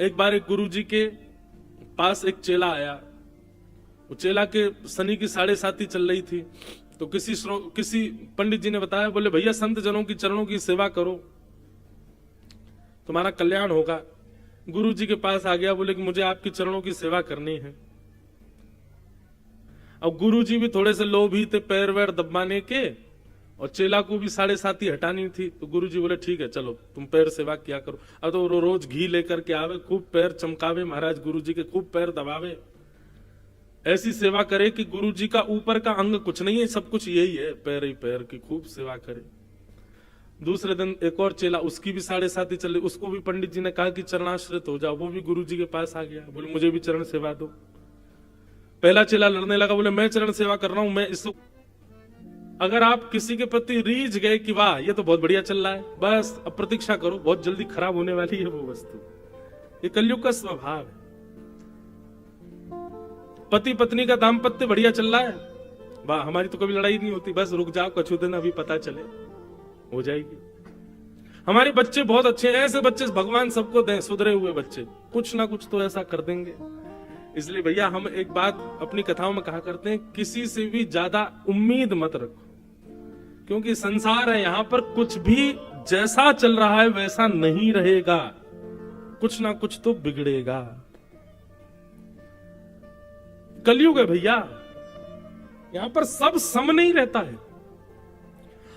एक बार एक गुरुजी के पास एक चेला आया। वो चेला के शनि की 7:30 चल रही थी, तो किसी पंडित जी ने बताया, बोले भैया संत जनों की चरणों की सेवा करो, तुम्हारा कल्याण होगा। गुरुजी के पास आ गया, बोले कि मुझे आपकी चरणों की सेवा करनी है। अब गुरुजी भी थोड़े से लोभी थे पैर वैर दबाने के, और चेला को भी 7:30 हटानी थी। तो गुरुजी बोले ठीक है चलो तुम पैर सेवा किया करो। अब तो रोज घी लेकर के आवे, खूब पैर चमकावे महाराज गुरुजी के, खूब पैर दबावे, ऐसी सेवा करे कि गुरुजी का ऊपर का अंग कुछ नहीं है, सब कुछ यही है, पैर ही पैर की खूब सेवा करे। दूसरे दिन एक और चेला, उसकी भी 7:30 चल रही, उसको भी पंडित जी ने कहा कि चरणाश्रित हो जाओ। वो भी गुरुजी के पास आ गया, बोले मुझे भी चरण सेवा दो। पहला चेला लड़ने लगा, बोले मैं चरण सेवा कर रहा हूं, मैं इसको। अगर आप किसी के प्रति रीझ गए कि वाह ये तो बहुत बढ़िया चल रहा है, बस अब प्रतीक्षा करो, बहुत जल्दी खराब होने वाली है वो वस्तु। ये कलयुग का स्वभाव है। पति पत्नी का दाम्पत्य बढ़िया चल रहा है, वाह हमारी तो कभी लड़ाई नहीं होती, बस रुक जाओ कुछ दिन अभी पता चले, हो जाएगी। हमारे बच्चे बहुत अच्छे हैं, ऐसे बच्चे भगवान सबको दें, सुधरे हुए बच्चे, कुछ ना कुछ तो ऐसा कर देंगे। इसलिए भैया हम एक बात अपनी कथाओं में कहा करते हैं, किसी से भी ज्यादा उम्मीद मत रखो, क्योंकि संसार है, यहां पर कुछ भी जैसा चल रहा है वैसा नहीं रहेगा, कुछ ना कुछ तो बिगड़ेगा। कलयुग है भैया, यहां पर सब सम नहीं रहता है।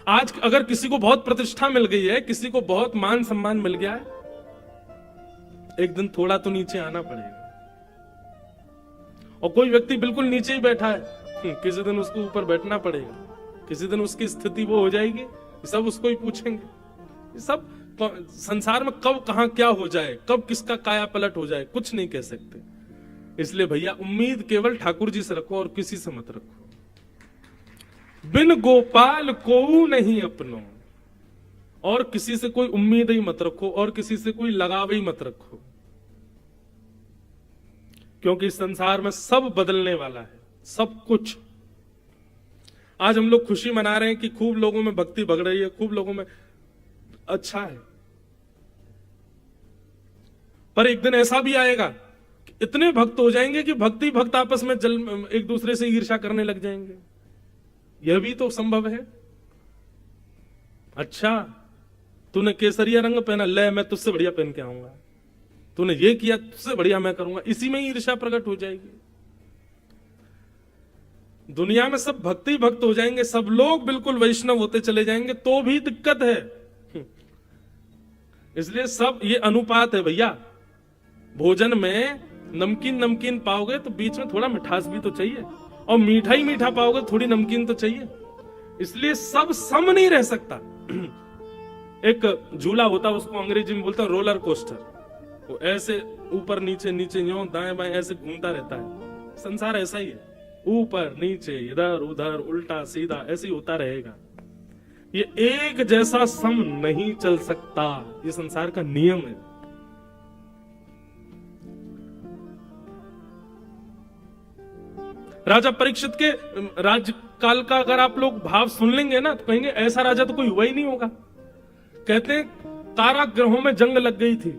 आज अगर किसी को बहुत प्रतिष्ठा मिल गई है, किसी को बहुत मान सम्मान मिल गया है, एक दिन थोड़ा तो नीचे आना पड़ेगा। और कोई व्यक्ति बिल्कुल नीचे ही बैठा है, किसी दिन उसको ऊपर बैठना पड़ेगा, किसी दिन उसकी स्थिति वो हो जाएगी, सब उसको ही पूछेंगे। सब संसार में कब कहां क्या हो जाए, कब किसका काया पलट हो जाए, कुछ नहीं कह सकते। इसलिए भैया उम्मीद केवल ठाकुर जी से रखो और किसी से मत रखो। बिन गोपाल को नहीं अपनो, और किसी से कोई उम्मीद ही मत रखो, और किसी से कोई लगाव ही मत रखो, क्योंकि संसार में सब बदलने वाला है, सब कुछ। आज हम लोग खुशी मना रहे हैं कि खूब लोगों में भक्ति बढ़ रही है, खूब लोगों में, अच्छा है, पर एक दिन ऐसा भी आएगा कि इतने भक्त हो जाएंगे कि भक्ति भक्त आपस में एक दूसरे से ईर्ष्या करने लग जाएंगे। यह भी तो संभव है। अच्छा तूने केसरिया रंग पहना, ले मैं तुझसे बढ़िया पहन के आऊंगा, तूने ये किया तुझसे बढ़िया मैं करूंगा, इसी में ही ईर्ष्या प्रकट हो जाएगी। दुनिया में सब भक्ति भक्त हो जाएंगे, सब लोग बिल्कुल वैष्णव होते चले जाएंगे, तो भी दिक्कत है। इसलिए सब ये अनुपात है भैया। भोजन में नमकीन नमकीन पाओगे तो बीच में थोड़ा मिठास भी तो चाहिए, और मीठा ही मीठा पाओगे थोड़ी नमकीन तो चाहिए। इसलिए सब सम नहीं रह सकता। एक झूला होता, उसको अंग्रेजी में बोलते हैं रोलर कोस्टर। वो ऐसे ऊपर नीचे नीचे यूं दाएं बाएं ऐसे घूमता रहता है। संसार ऐसा ही है, ऊपर नीचे इधर उधर उल्टा सीधा ऐसे ही होता रहेगा। ये एक जैसा सम नहीं चल सकता, ये संसार का नियम है। राजा परीक्षित के राज्यकाल का अगर आप लोग भाव सुन लेंगे ना, तो कहेंगे ऐसा राजा तो कोई हुआ ही नहीं होगा। कहते हैं कारागृहों में जंग लग गई थी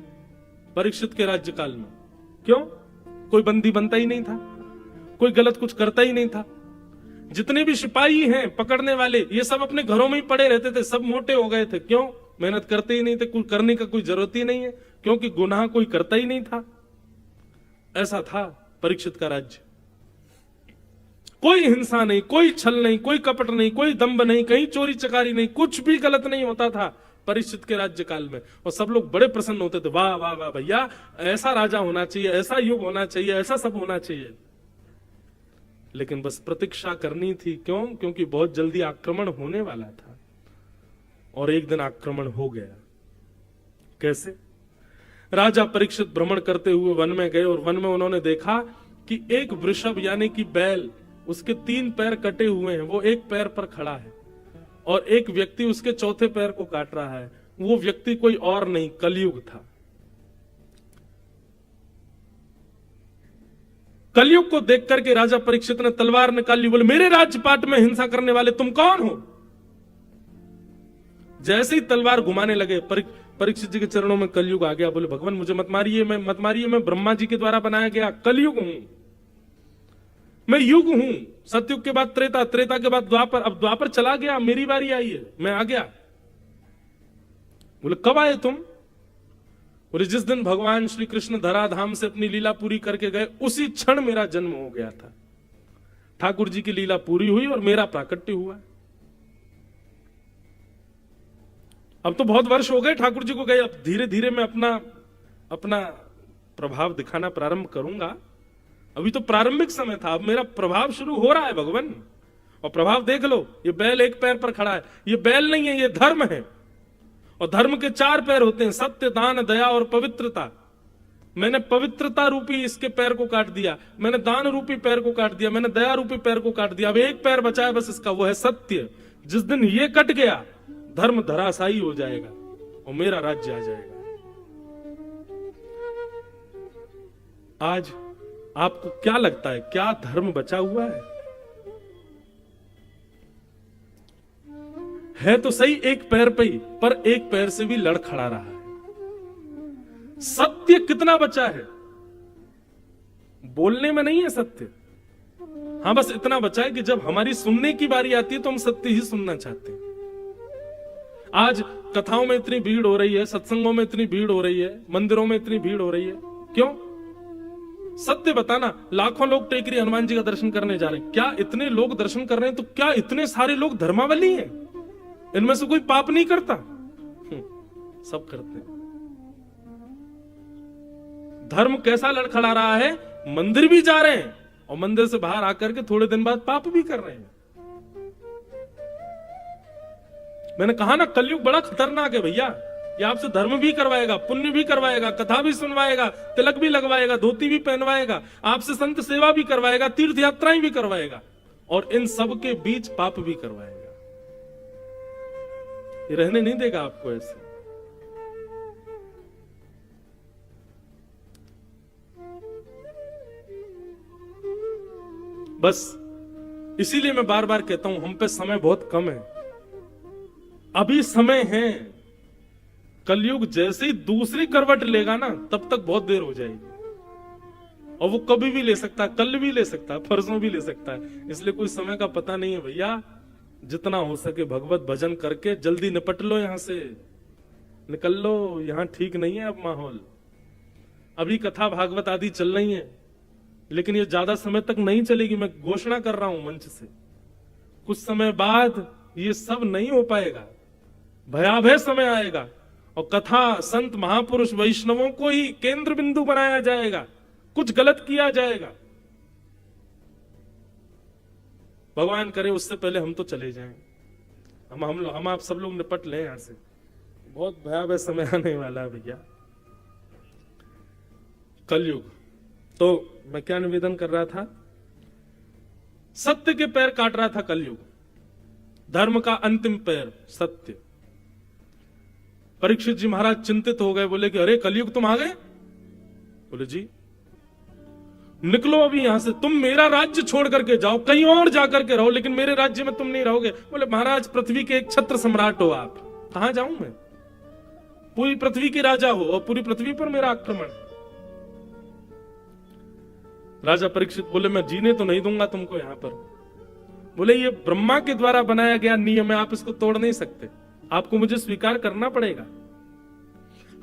परीक्षित के राज्यकाल में। क्यों? कोई बंदी बनता ही नहीं था, कोई गलत कुछ करता ही नहीं था। जितने भी सिपाही हैं पकड़ने वाले, ये सब अपने घरों में ही पड़े रहते थे, सब मोटे हो गए थे। क्यों? मेहनत करते ही नहीं थे, कुछ करने का कोई जरूरत ही नहीं है, क्योंकि गुनाह कोई करता ही नहीं था। ऐसा था परीक्षित का राज्य। कोई हिंसा नहीं, कोई छल नहीं, कोई कपट नहीं, कोई दंभ नहीं, कहीं चोरी चकारी नहीं, कुछ भी गलत नहीं होता था परीक्षित के राज्यकाल में। और सब लोग बड़े प्रसन्न होते थे, वाह वाह वाह भैया ऐसा राजा होना चाहिए, ऐसा युग होना चाहिए, ऐसा सब होना चाहिए। लेकिन बस प्रतीक्षा करनी थी। क्यों? क्योंकि बहुत जल्दी आक्रमण होने वाला था, और एक दिन आक्रमण हो गया। कैसे? राजा परीक्षित भ्रमण करते हुए वन में गए, और वन में उन्होंने देखा कि एक वृषभ यानी कि बैल, उसके 3 पैर कटे हुए हैं, वो एक पैर पर खड़ा है, और एक व्यक्ति उसके चौथे पैर को काट रहा है। वो व्यक्ति कोई और नहीं, कलयुग था। कलयुग को देख करके राजा परीक्षित ने तलवार निकाली, बोले मेरे राजपाट में हिंसा करने वाले तुम कौन हो? जैसे ही तलवार घुमाने लगे, परीक्षित जी के चरणों में कलयुग आ गया। बोले भगवान मुझे मत मारिए, मैं ब्रह्मा जी के द्वारा बनाया गया कलयुग हूं, मैं युग हूं। सतयुग के बाद त्रेता, त्रेता के बाद द्वापर, अब द्वापर चला गया, मेरी बारी आई है, मैं आ गया। बोले कब आए तुम? बोले जिस दिन भगवान श्री कृष्ण धराधाम से अपनी लीला पूरी करके गए उसी क्षण मेरा जन्म हो गया था। ठाकुर जी की लीला पूरी हुई और मेरा प्राकट्य हुआ। अब तो बहुत वर्ष हो गए ठाकुर जी को गए, अब धीरे धीरे मैं अपना प्रभाव दिखाना प्रारंभ करूंगा। अभी तो प्रारंभिक समय था, अब मेरा प्रभाव शुरू हो रहा है भगवान। और प्रभाव देख लो, ये बैल एक पैर पर खड़ा है, ये बैल नहीं है, ये धर्म है। और धर्म के 4 पैर होते हैं, सत्य, दान, दया और पवित्रता। मैंने पवित्रता रूपी इसके पैर को काट दिया, मैंने दान रूपी पैर को काट दिया, मैंने दया रूपी पैर को काट दिया। अब एक पैर बचा है बस इसका, वो है सत्य। जिस दिन ये कट गया धर्म धराशायी हो जाएगा और मेरा राज्य आ जाएगा। आज आपको क्या लगता है, क्या धर्म बचा हुआ है तो सही एक पैर पे ही, पर एक पैर से भी लड़ खड़ा रहा है। सत्य कितना बचा है? बोलने में नहीं है सत्य। हाँ, बस इतना बचा है कि जब हमारी सुनने की बारी आती है तो हम सत्य ही सुनना चाहते हैं। आज कथाओं में इतनी भीड़ हो रही है, सत्संगों में इतनी भीड़ हो रही है, मंदिरों में इतनी भीड़ हो रही है, क्यों? सत्य बताना। लाखों लोग टेकरी हनुमान जी का दर्शन करने जा रहे हैं, क्या इतने लोग दर्शन कर रहे हैं तो क्या इतने सारे लोग धर्मावली हैं? इनमें से कोई पाप नहीं करता? सब करते हैं। धर्म कैसा लड़खड़ा रहा है? मंदिर भी जा रहे हैं और मंदिर से बाहर आकर के थोड़े दिन बाद पाप भी कर रहे हैं। मैंने कहा ना, कलयुग बड़ा खतरनाक है भैया। ये आपसे धर्म भी करवाएगा, पुण्य भी करवाएगा, कथा भी सुनवाएगा, तिलक भी लगवाएगा, धोती भी पहनवाएगा, आपसे संत सेवा भी करवाएगा, तीर्थ यात्राएं भी करवाएगा और इन सब के बीच पाप भी करवाएगा। ये रहने नहीं देगा आपको ऐसे। बस इसीलिए मैं बार बार कहता हूं, हम पे समय बहुत कम है। अभी समय है, कलयुग जैसे ही दूसरी करवट लेगा ना, तब तक बहुत देर हो जाएगी। और वो कभी भी ले सकता है, कल भी ले सकता है, परसों भी ले सकता है। इसलिए कोई समय का पता नहीं है भैया। जितना हो सके भगवत भजन करके जल्दी निपट लो, यहां से निकल लो। यहां ठीक नहीं है अब माहौल। अभी कथा भागवत आदि चल रही है, लेकिन ये ज्यादा समय तक नहीं चलेगी। मैं घोषणा कर रहा हूं मंच से, कुछ समय बाद ये सब नहीं हो पाएगा, भयावह समय आएगा और कथा, संत, महापुरुष, वैष्णवों को ही केंद्र बिंदु बनाया जाएगा, कुछ गलत किया जाएगा। भगवान करे उससे पहले हम तो चले जाएं, हम आप सब लोग निपट लें यहां से। बहुत भयावह समय आने वाला है भैया, कलयुग। तो मैं क्या निवेदन कर रहा था? सत्य के पैर काट रहा था कलयुग, धर्म का अंतिम पैर सत्य। परीक्षित जी महाराज चिंतित हो गए, बोले कि अरे कलयुग तुम आ गए? बोले जी निकलो अभी यहां से, तुम मेरा राज्य छोड़ करके जाओ, कहीं और जाकर के रहो, लेकिन मेरे राज्य में तुम नहीं रहोगे। बोले महाराज पृथ्वी के एक छत्र सम्राट हो आप, कहां जाऊं मैं? पूरी पृथ्वी के राजा हो और पूरी पृथ्वी पर मेरा आक्रमण। राजा परीक्षित बोले मैं जीने तो नहीं दूंगा तुमको यहां पर। बोले ये ब्रह्मा के द्वारा बनाया गया नियम है, आप इसको तोड़ नहीं सकते, आपको मुझे स्वीकार करना पड़ेगा।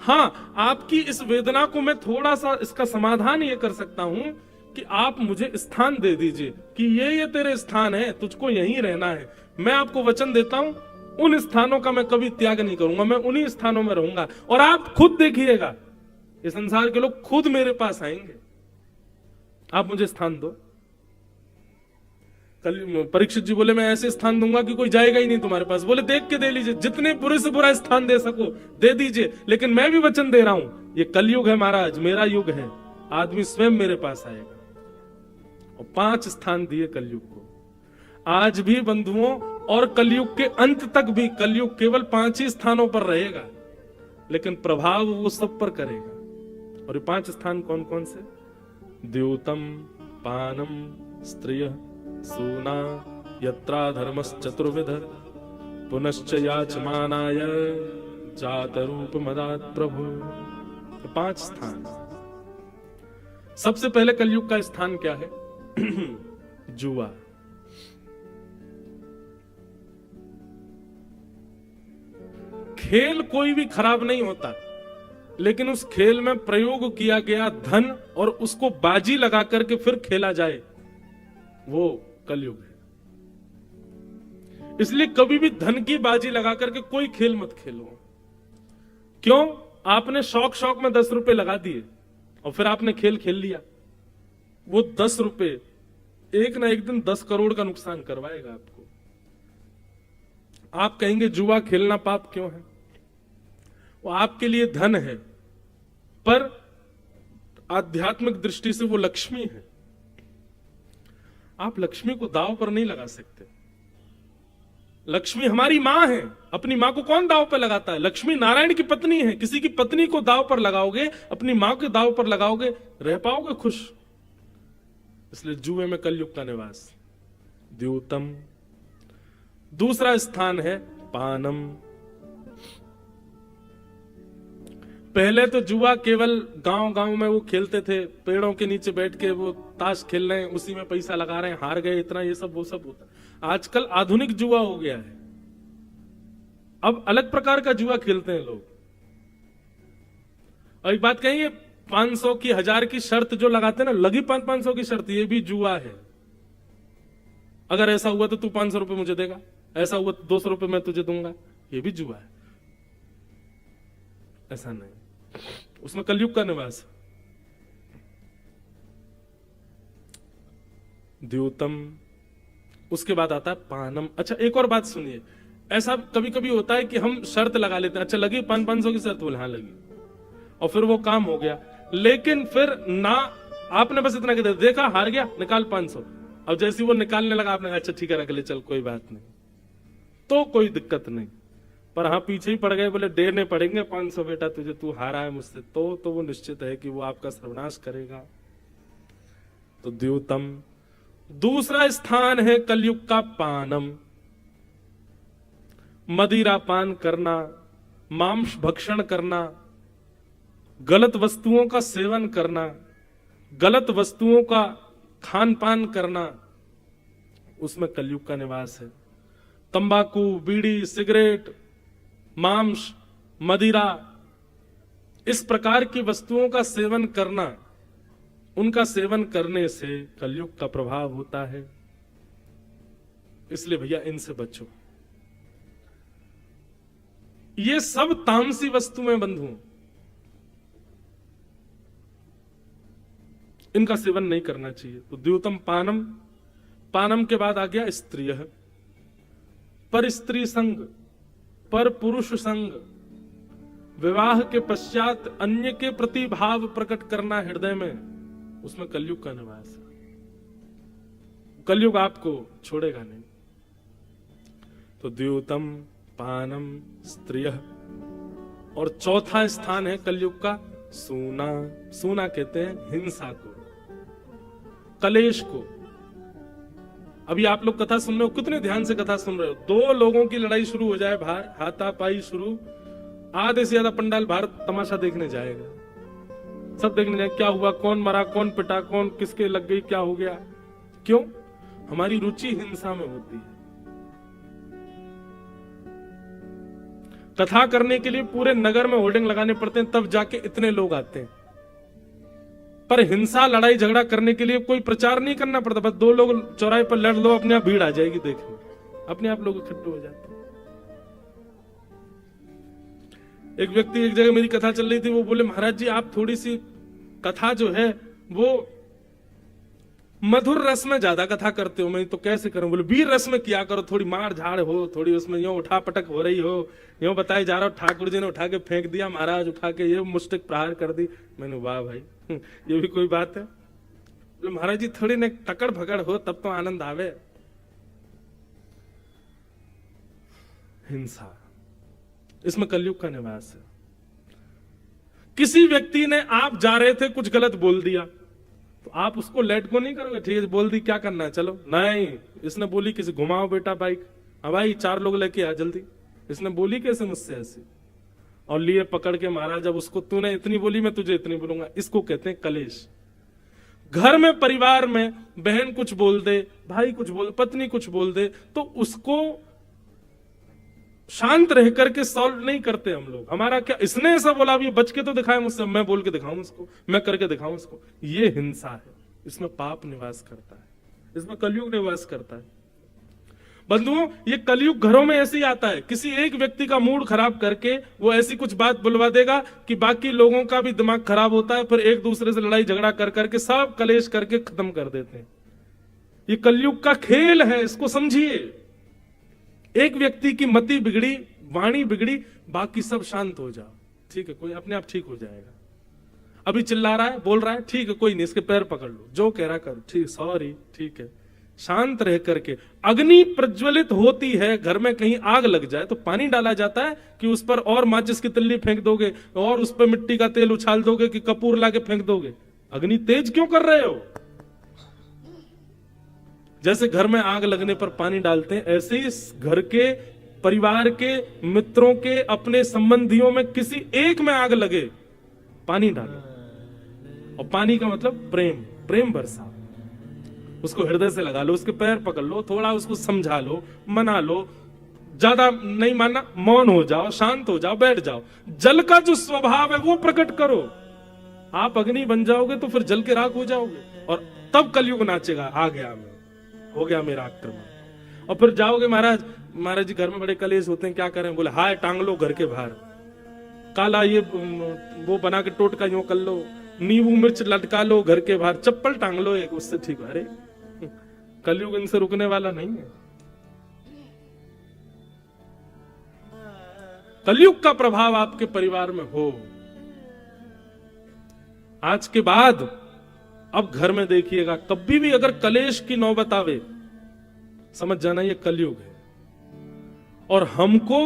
हाँ, आपकी इस वेदना को मैं थोड़ा सा इसका समाधान ये कर सकता हूं कि आप मुझे स्थान दे दीजिए कि ये तेरे स्थान है, तुझको यहीं रहना है। मैं आपको वचन देता हूं, उन स्थानों का मैं कभी त्याग नहीं करूंगा, मैं उन्हीं स्थानों में रहूंगा और आप खुद देखिएगा, ये संसार के लोग खुद मेरे पास आएंगे, आप मुझे स्थान दो। कल परीक्षित जी बोले मैं ऐसे स्थान दूंगा कि कोई जाएगा ही नहीं तुम्हारे पास। बोले देख के दे लीजिए, जितने बुरे से बुरा स्थान दे सको दे दीजिए, लेकिन मैं भी वचन दे रहा हूं, ये कलयुग है महाराज, मेरा युग है, आदमी स्वयं मेरे पास आएगा। और 5 स्थान दिए कलयुग को। आज भी बंधुओं, और कलयुग के अंत तक भी कलयुग केवल 5 ही स्थानों पर रहेगा, लेकिन प्रभाव वो सब पर करेगा। और ये 5 स्थान कौन कौन से? द्यूतम, पानम, स्त्रिय, सूना, यत्रा धर्मश्चतुर्विध, पुनश्च याचमानाय जात रूप मदात प्रभु। तो 5 स्थान। सबसे पहले कलयुग का स्थान क्या है? जुआ। खेल कोई भी खराब नहीं होता, लेकिन उस खेल में प्रयोग किया गया धन और उसको बाजी लगा करके फिर खेला जाए, वो कलयुग है। इसलिए कभी भी धन की बाजी लगा करके कोई खेल मत खेलो। क्यों? आपने शौक शौक में 10 रुपए लगा दिए और फिर आपने खेल खेल लिया, वो 10 रुपए एक ना एक दिन 10 करोड़ का नुकसान करवाएगा आपको। आप कहेंगे जुआ खेलना पाप क्यों है? वो आपके लिए धन है, पर आध्यात्मिक दृष्टि से वो लक्ष्मी है। आप लक्ष्मी को दांव पर नहीं लगा सकते। लक्ष्मी हमारी मां है, अपनी मां को कौन दांव पर लगाता है? लक्ष्मी नारायण की पत्नी है। किसी की पत्नी को दांव पर लगाओगे, अपनी मां के दांव पर लगाओगे, रह पाओगे खुश? इसलिए जुए में कलयुग का निवास। द्योतम। दूसरा स्थान है पानम। पहले तो जुआ केवल गांव गांव में वो खेलते थे, पेड़ों के नीचे बैठ के वो ताश खेल रहे हैं, उसी में पैसा लगा रहे हैं, हार गए इतना, ये सब वो सब होता। आजकल आधुनिक जुआ हो गया है। अब अलग प्रकार का जुआ खेलते हैं लोग। और एक बात कहिए, 500 की 1000 की शर्त जो लगाते हैं ना, लगी 500 की शर्त, ये भी जुआ है। अगर ऐसा हुआ तो तू 500 रुपए मुझे देगा, ऐसा हुआ तो 200 रुपए मैं तुझे दूंगा, ये भी जुआ है। ऐसा नहीं, उसमें कलयुग का निवास। द्योतम। उसके बाद आता है पानम। अच्छा, एक और बात सुनिए, ऐसा कभी कभी होता है कि हम शर्त लगा लेते हैं, अच्छा लगी 500 की शर्त, बोले हाँ लगी, और फिर वो काम हो गया, लेकिन फिर ना आपने बस इतना कहते देखा हार गया, निकाल 500। अब जैसे वो निकालने लगा, आपने कहा अच्छा ठीक है रख ले, चल कोई बात नहीं, तो कोई दिक्कत नहीं। पर हाँ पीछे ही पड़ गए, बोले देने पड़ेंगे 500 बेटा तुझे, तू हारा है मुझसे, तो वो निश्चित है कि वो आपका सर्वनाश करेगा। तो द्योतम। दूसरा स्थान है कलयुग का पानम। मदिरा पान करना, मांस भक्षण करना, गलत वस्तुओं का सेवन करना, गलत वस्तुओं का खान पान करना, उसमें कलयुग का निवास है। तंबाकू, बीड़ी, सिगरेट, मांस, मदिरा, इस प्रकार की वस्तुओं का सेवन करना, उनका सेवन करने से कलयुग का प्रभाव होता है। इसलिए भैया इनसे बचो। ये सब तामसी वस्तुएं बंधु, इनका सेवन नहीं करना चाहिए। तो द्योतम पानम। पानम के बाद आ गया स्त्रिय। पर स्त्री संग, पर पुरुष संग, विवाह के पश्चात अन्य के प्रति भाव प्रकट करना हृदय में, उसमें कलयुग का निवास है। कलयुग आपको छोड़ेगा नहीं। तो द्योतम, पानम, स्त्रिय। और चौथा स्थान है कलयुग का सूना। सूना कहते हैं हिंसा को, कलेश को। अभी आप लोग कथा सुन रहे हो, कितने ध्यान से कथा सुन रहे हो। 2 लोगों की लड़ाई शुरू हो जाए बाहर, हाथापाई शुरू, आधे से ज्यादा पंडाल बाहर तमाशा देखने जाएगा। सब देखने जाए क्या हुआ, कौन मरा, कौन पिटा, कौन किसके लग गई, क्या हो गया। क्यों? हमारी रुचि हिंसा में होती है। कथा करने के लिए पूरे नगर में होर्डिंग लगाने पड़ते हैं, तब जाके इतने लोग आते हैं। पर हिंसा, लड़ाई झगड़ा करने के लिए कोई प्रचार नहीं करना पड़ता, बस 2 लोग चौराहे पर लड़ लो, अपने आप भीड़ आ जाएगी देखने, अपने आप लोग इकट्ठे हो जाते हैं। एक व्यक्ति एक जगह मेरी कथा चल रही थी, वो बोले महाराज जी आप थोड़ी सी कथा जो है वो मधुर रस में ज्यादा कथा करते हो। मैं तो कैसे करूं? बोले वीर रस में किया करो, थोड़ी मार झाड़ हो, थोड़ी उसमें यूं उठा पटक हो रही हो, यूं बताए जा रहा हो ठाकुर जी ने उठा के फेंक दिया, महाराज उठा के ये मुष्टिक प्रहार कर दी। मैंने वाह भाई ये भी कोई बात है? बोले महाराज जी थोड़ी न टकड़ भगड़ हो तब तो आनंद आवे। हिंसा, इसमें कलयुग का निवास है। किसी व्यक्ति ने, आप जा रहे थे कुछ गलत बोल दिया, तो आप उसको लेट को नहीं करोगे, ठीक है बोल दी क्या करना है चलो, नहीं। इसने बोली किसी घुमाओ बेटा बाइक, हाँ भाई 4 लोग लेके आ जल्दी। इसने बोली कैसे मुझसे ऐसी? और लिए पकड़ के मारा। जब उसको तूने इतनी बोली मैं तुझे इतनी बोलूंगा, इसको कहते हैं कलेश। घर में परिवार में बहन कुछ बोल दे, भाई कुछ बोल, पत्नी कुछ बोल दे, तो उसको शांत रह करके सॉल्व नहीं करते हम लोग। हमारा क्या, इसने ऐसा बोला, अब ये बच के तो दिखाए मुझसे, मैं बोल के दिखाऊं उसको, मैं करके दिखाऊं उसको। ये हिंसा है, इसमें पाप निवास करता है, इसमें कलयुग निवास करता है। बंधुओं, ये कलयुग घरों में ऐसे ही आता है। किसी एक व्यक्ति का मूड खराब करके वो ऐसी कुछ बात बुलवा देगा कि बाकी लोगों का भी दिमाग खराब होता है, फिर एक दूसरे से लड़ाई झगड़ा कर करके सब कलेश करके खत्म कर देते हैं। ये कलयुग का खेल है, इसको समझिए। एक व्यक्ति की मति बिगड़ी, वाणी बिगड़ी, बाकी सब शांत हो जाओ, ठीक है, कोई अपने आप ठीक हो जाएगा। अभी चिल्ला रहा है, बोल रहा है, ठीक है, कोई नहीं, इसके पैर पकड़ लो, जो कह रहा करो, ठीक, सॉरी, ठीक है। शांत रह करके, अग्नि प्रज्वलित होती है, घर में कहीं आग लग जाए तो पानी डाला जाता है कि उस पर और माचिस की तिल्ली फेंक दोगे और उस पर मिट्टी का तेल उछाल दोगे कि कपूर लाके फेंक दोगे? अग्नि तेज क्यों कर रहे हो? जैसे घर में आग लगने पर पानी डालते हैं, ऐसे ही घर के, परिवार के, मित्रों के, अपने संबंधियों में किसी एक में आग लगे, पानी डालो। और पानी का मतलब प्रेम, प्रेम बरसा, उसको हृदय से लगा लो, उसके पैर पकड़ लो, थोड़ा उसको समझा लो, मना लो, ज्यादा नहीं मानना, मौन हो जाओ, शांत हो जाओ, बैठ जाओ। जल का जो स्वभाव है वो प्रकट करो। आप अग्नि बन जाओगे तो फिर जल के राख हो जाओगे, और तब कलयुग नाचेगा, आ गया मैं, हो गया मेरा आक्रमण। और फिर जाओगे, महाराज महाराज जी घर में बड़े कलेश होते हैं, क्या करें? बोले हाय टांग लो घर के बाहर, काला ये वो बना के टोटका यूं कर लो, नींबू मिर्च लटका लो घर के बाहर, चप्पल टांग लो एक, उससे ठीक है। अरे कलयुग इनसे रुकने वाला नहीं है। कलयुग का प्रभाव आपके परिवार में हो, आज के बाद अब घर में देखिएगा, कभी भी अगर कलेश की नौबत आवे, समझ जाना ये कलयुग है। और हमको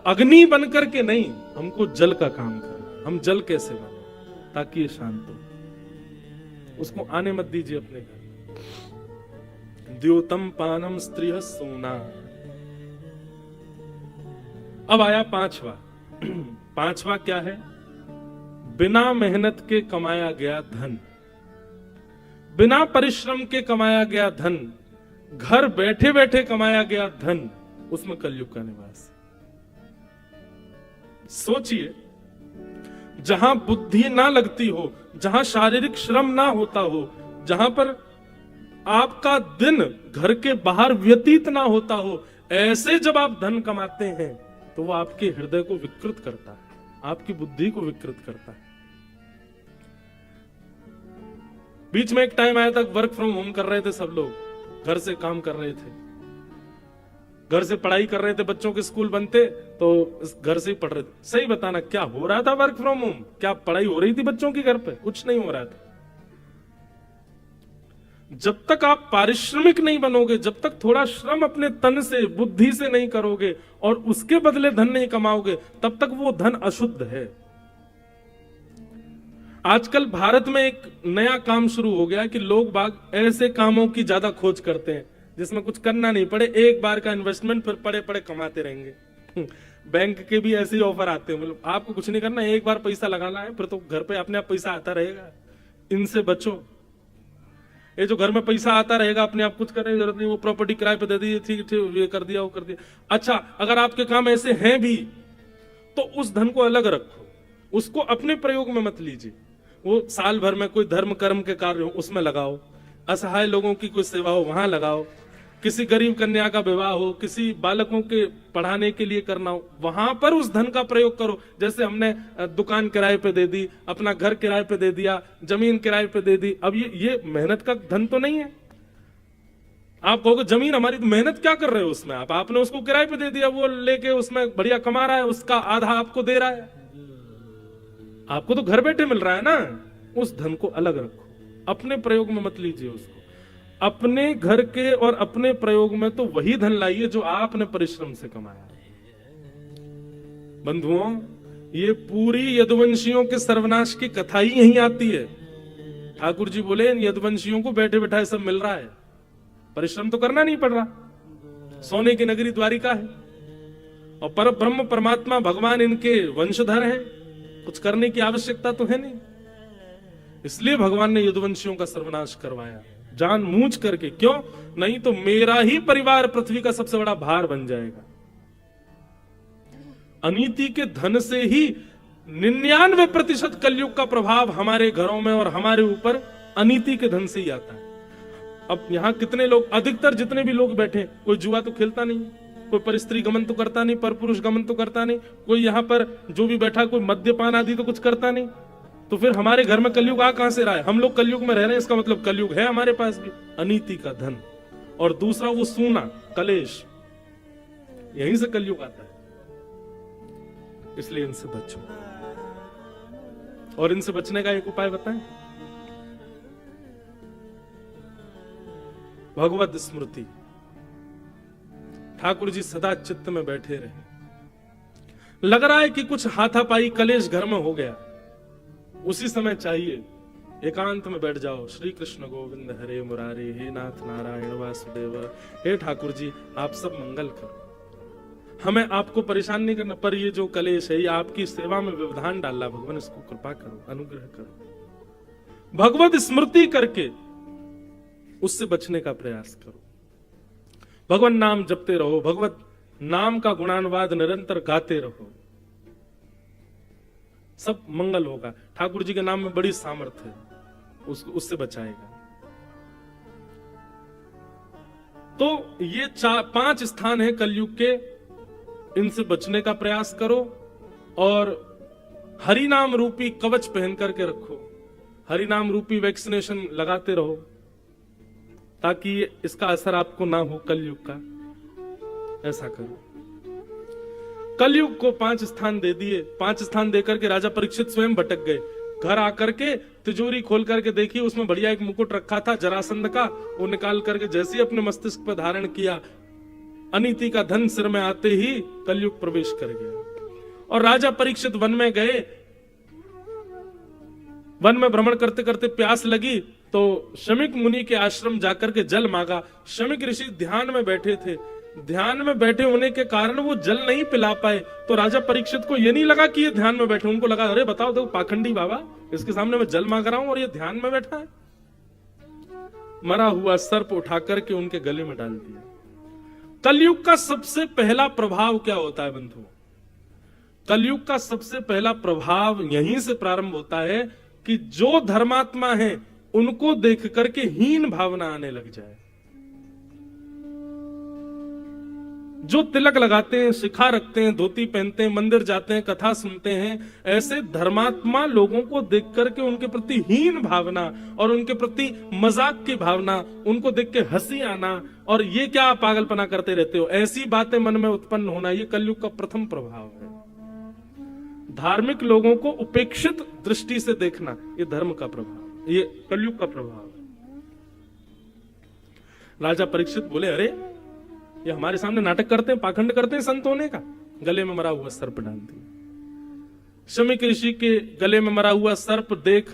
अग्नि बनकर के नहीं, हमको जल का काम करना। हम जल कैसे बने ताकि ये शांत हो? उसको आने मत दीजिए अपने घर। द्योतम पानम स्त्रिय सोना। अब आया पांचवा। पांचवा क्या है? बिना मेहनत के कमाया गया धन, बिना परिश्रम के कमाया गया धन, घर बैठे बैठे कमाया गया धन, उसमें कलयुग का निवास। सोचिए, जहां बुद्धि ना लगती हो, जहां शारीरिक श्रम ना होता हो, जहां पर आपका दिन घर के बाहर व्यतीत ना होता हो, ऐसे जब आप धन कमाते हैं तो वो आपके हृदय को विकृत करता है, आपकी बुद्धि को विकृत करता है। बीच में एक टाइम आया था, वर्क फ्रॉम होम कर रहे थे सब लोग, घर से काम कर रहे थे, घर से पढ़ाई कर रहे थे, बच्चों के स्कूल बनते तो घर से ही पढ़ रहे थे। सही बताना, क्या हो रहा था वर्क फ्रॉम होम? क्या पढ़ाई हो रही थी बच्चों की घर पे? कुछ नहीं हो रहा था। जब तक आप पारिश्रमिक नहीं बनोगे, जब तक थोड़ा श्रम अपने तन से, बुद्धि से नहीं करोगे और उसके बदले धन नहीं कमाओगे, तब तक वो धन अशुद्ध है। आजकल भारत में एक नया काम शुरू हो गया कि लोग बाग ऐसे कामों की ज्यादा खोज करते हैं जिसमें कुछ करना नहीं पड़े, एक बार का इन्वेस्टमेंट, फिर पड़े पड़े कमाते रहेंगे। बैंक के भी ऐसे ही ऑफर आते हैं, मतलब आपको कुछ नहीं करना, एक बार पैसा लगाना है, फिर तो घर पे अपने आप पैसा आता रहेगा। इनसे बचो। ये जो घर में पैसा आता रहेगा, अपने आप कुछ करने की जरूरत नहीं, वो प्रॉपर्टी किराए पे दे दी, ठीक ठीक, ये कर दिया, वो कर दिया। अच्छा, अगर आपके काम ऐसे हैं भी तो उस धन को अलग रखो, उसको अपने प्रयोग में मत लीजिए। वो साल भर में कोई धर्म कर्म के कार्य हो उसमें लगाओ, असहाय लोगों की कोई सेवा हो वहां लगाओ, किसी गरीब कन्या का विवाह हो, किसी बालकों के पढ़ाने के लिए करना हो, वहां पर उस धन का प्रयोग करो। जैसे हमने दुकान किराए पे दे दी, अपना घर किराए पे दे दिया, जमीन किराए पे दे दी। अब ये मेहनत का धन तो नहीं है। आप कहोगे जमीन हमारी, तो मेहनत क्या कर रहे हो उसमें? आपने उसको किराए पे दे दिया, वो लेके उसमें बढ़िया कमा रहा है, उसका आधा आपको दे रहा है, आपको तो घर बैठे मिल रहा है ना। उस धन को अलग रखो, अपने प्रयोग में मत लीजिए उसको। अपने घर के और अपने प्रयोग में तो वही धन लाइए जो आपने परिश्रम से कमाया। बंधुओं, ये पूरी यदुवंशियों के सर्वनाश की कथा ही यहीं आती है। ठाकुर जी बोले इन यदुवंशियों को बैठे बैठाए सब मिल रहा है, परिश्रम तो करना नहीं पड़ रहा, सोने की नगरी द्वारिका है। और पर ब्रह्म परमात्मा भगवान इनके वंशधर हैं, कुछ करने की आवश्यकता तो है नहीं। इसलिए भगवान ने यदुवंशियों का सर्वनाश करवाया जानबूझ करके। क्यों? नहीं तो मेरा ही परिवार पृथ्वी का सबसे बड़ा भार बन जाएगा। अनीति के धन से ही 99% कलयुग का प्रभाव हमारे घरों में और हमारे ऊपर अनीति के धन से ही आता है। अब यहां कितने लोग, अधिकतर जितने भी लोग बैठे, कोई जुआ तो खेलता नहीं, कोई पर स्त्री गमन तो करता नहीं, पर पुरुष गमन तो करता नहीं, कोई यहां पर जो भी बैठा कोई मद्यपान आदि तो कुछ करता नहीं। तो फिर हमारे घर में कलयुग आ कहां से रहा है? हम लोग कलयुग में रह रहे हैं, इसका मतलब कलयुग है हमारे पास भी। अनीति का धन और दूसरा वो सूना कलेश, यहीं से कलयुग आता है। इसलिए इनसे बचो। और इनसे बचने का एक उपाय बताएं, भगवत स्मृति। ठाकुर जी सदा चित्त में बैठे रहे। लग रहा है कि कुछ हाथापाई कलेश घर में हो गया, उसी समय चाहिए एकांत में बैठ जाओ। श्री कृष्ण गोविंद हरे मुरारे, हे नाथ नारायण वासुदेव, हे ठाकुर जी आप सब मंगल करो, हमें आपको परेशान नहीं करना, पर ये जो कलेश है ये आपकी सेवा में व्यवधान डाला, भगवान इसको कृपा करो, अनुग्रह करो। भगवत स्मृति करके उससे बचने का प्रयास करो। भगवान नाम जपते रहो, भगवत नाम का गुणानुवाद निरंतर गाते रहो, सब मंगल होगा। ठाकुर जी के नाम में बड़ी सामर्थ्य है, उससे बचाएगा। तो ये 5 स्थान है कलयुग के, इनसे बचने का प्रयास करो और हरि नाम रूपी कवच पहन करके रखो, हरि नाम रूपी वैक्सीनेशन लगाते रहो, ताकि इसका असर आपको ना हो कलयुग का। ऐसा करो। कलयुग को 5 स्थान दे दिए। 5 स्थान देकर के राजा परीक्षित स्वयं भटक गए। घर आकर के तिजोरी खोल करके देखी, उसमें बढ़िया एक मुकुट रखा था जरासंध का, वो निकाल करके जैसे ही अपने मस्तिष्क पर धारण किया, अनीति का धन सिर में आते ही कलयुग प्रवेश कर गया। और राजा परीक्षित वन में गए। वन में भ्रमण करते करते प्यास लगी तो शमिक मुनि के आश्रम जाकर के जल मांगा। शमिक ऋषि ध्यान में बैठे थे, ध्यान में बैठे होने के कारण वो जल नहीं पिला पाए। तो राजा परीक्षित को ये नहीं लगा कि ये ध्यान में बैठे, उनको लगा अरे बताओ देखो पाखंडी बाबा, इसके सामने मैं जल मांग रहा हूं और ये ध्यान में बैठा है। मरा हुआ सर्प उठा करके उनके गले में डाल दिया। कलयुग का सबसे पहला प्रभाव क्या होता है बंधुओं? कलयुग का सबसे पहला प्रभाव यहीं से प्रारंभ होता है कि जो धर्मात्मा है उनको देख करके हीन भावना आने लग जाए। जो तिलक लगाते हैं, शिखा रखते हैं, धोती पहनते हैं, मंदिर जाते हैं, कथा सुनते हैं, ऐसे धर्मात्मा लोगों को देख करके उनके प्रति हीन भावना और उनके प्रति मजाक की भावना, उनको देख के हंसी आना और ये क्या पागलपना करते रहते हो, ऐसी बातें मन में उत्पन्न होना, ये कलयुग का प्रथम प्रभाव है। धार्मिक लोगों को उपेक्षित दृष्टि से देखना, ये धर्म का प्रभाव, ये कलयुग का प्रभाव है। राजा परीक्षित बोले अरे ये हमारे सामने नाटक करते हैं, पाखंड करते हैं संत होने का। गले में मरा हुआ सर्प डाल दिया। शमिक ऋषि के गले में मरा हुआ सर्प देख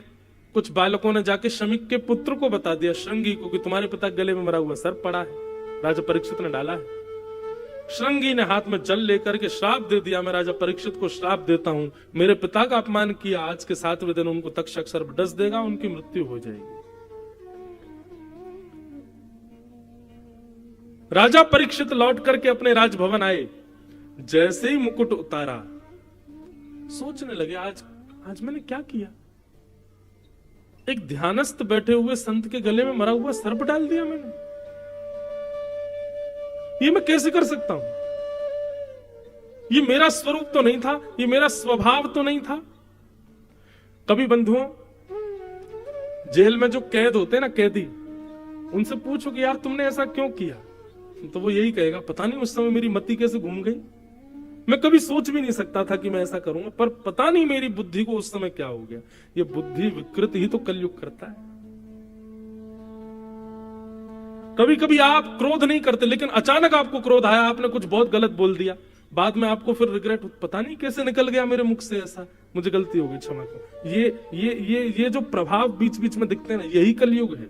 कुछ बालकों ने जाके शमिक के पुत्र को बता दिया, श्रृंगी को, कि तुम्हारे पिता गले में मरा हुआ सर्प पड़ा है, राजा परीक्षित ने डाला है। श्रृंगी ने हाथ में जल लेकर के श्राप दे दिया, मैं राजा परीक्षित को श्राप देता हूं, मेरे पिता का अपमान किया, आज के 7वें दिन उनको तक्षक सर्प डस देगा, उनकी मृत्यु हो जाएगी। राजा परीक्षित लौट करके अपने राजभवन आए। जैसे ही मुकुट उतारा, सोचने लगे आज मैंने क्या किया? एक ध्यानस्थ बैठे हुए संत के गले में मरा हुआ सर्प डाल दिया मैंने। ये मैं कैसे कर सकता हूं? ये मेरा स्वरूप तो नहीं था, ये मेरा स्वभाव तो नहीं था। कभी बंधुओं, जेल में जो कैद होते हैं ना, कैदी, उनसे पूछो कि यार तुमने ऐसा क्यों किया, तो वो यही कहेगा पता नहीं उस समय मेरी मति कैसे घूम गई, मैं कभी सोच भी नहीं सकता था कि मैं ऐसा करूंगा, पर पता नहीं मेरी बुद्धि को उस समय क्या हो गया। ये बुद्धि विकृत ही तो कलयुग करता है। कभी कभी आप क्रोध नहीं करते, लेकिन अचानक आपको क्रोध आया, आपने कुछ बहुत गलत बोल दिया, बाद में आपको फिर रिग्रेट, पता नहीं कैसे निकल गया मेरे मुख से ऐसा, मुझे गलती हो गई, क्षमा करो। ये जो प्रभाव बीच बीच में दिखते हैं ना, यही कलयुग है।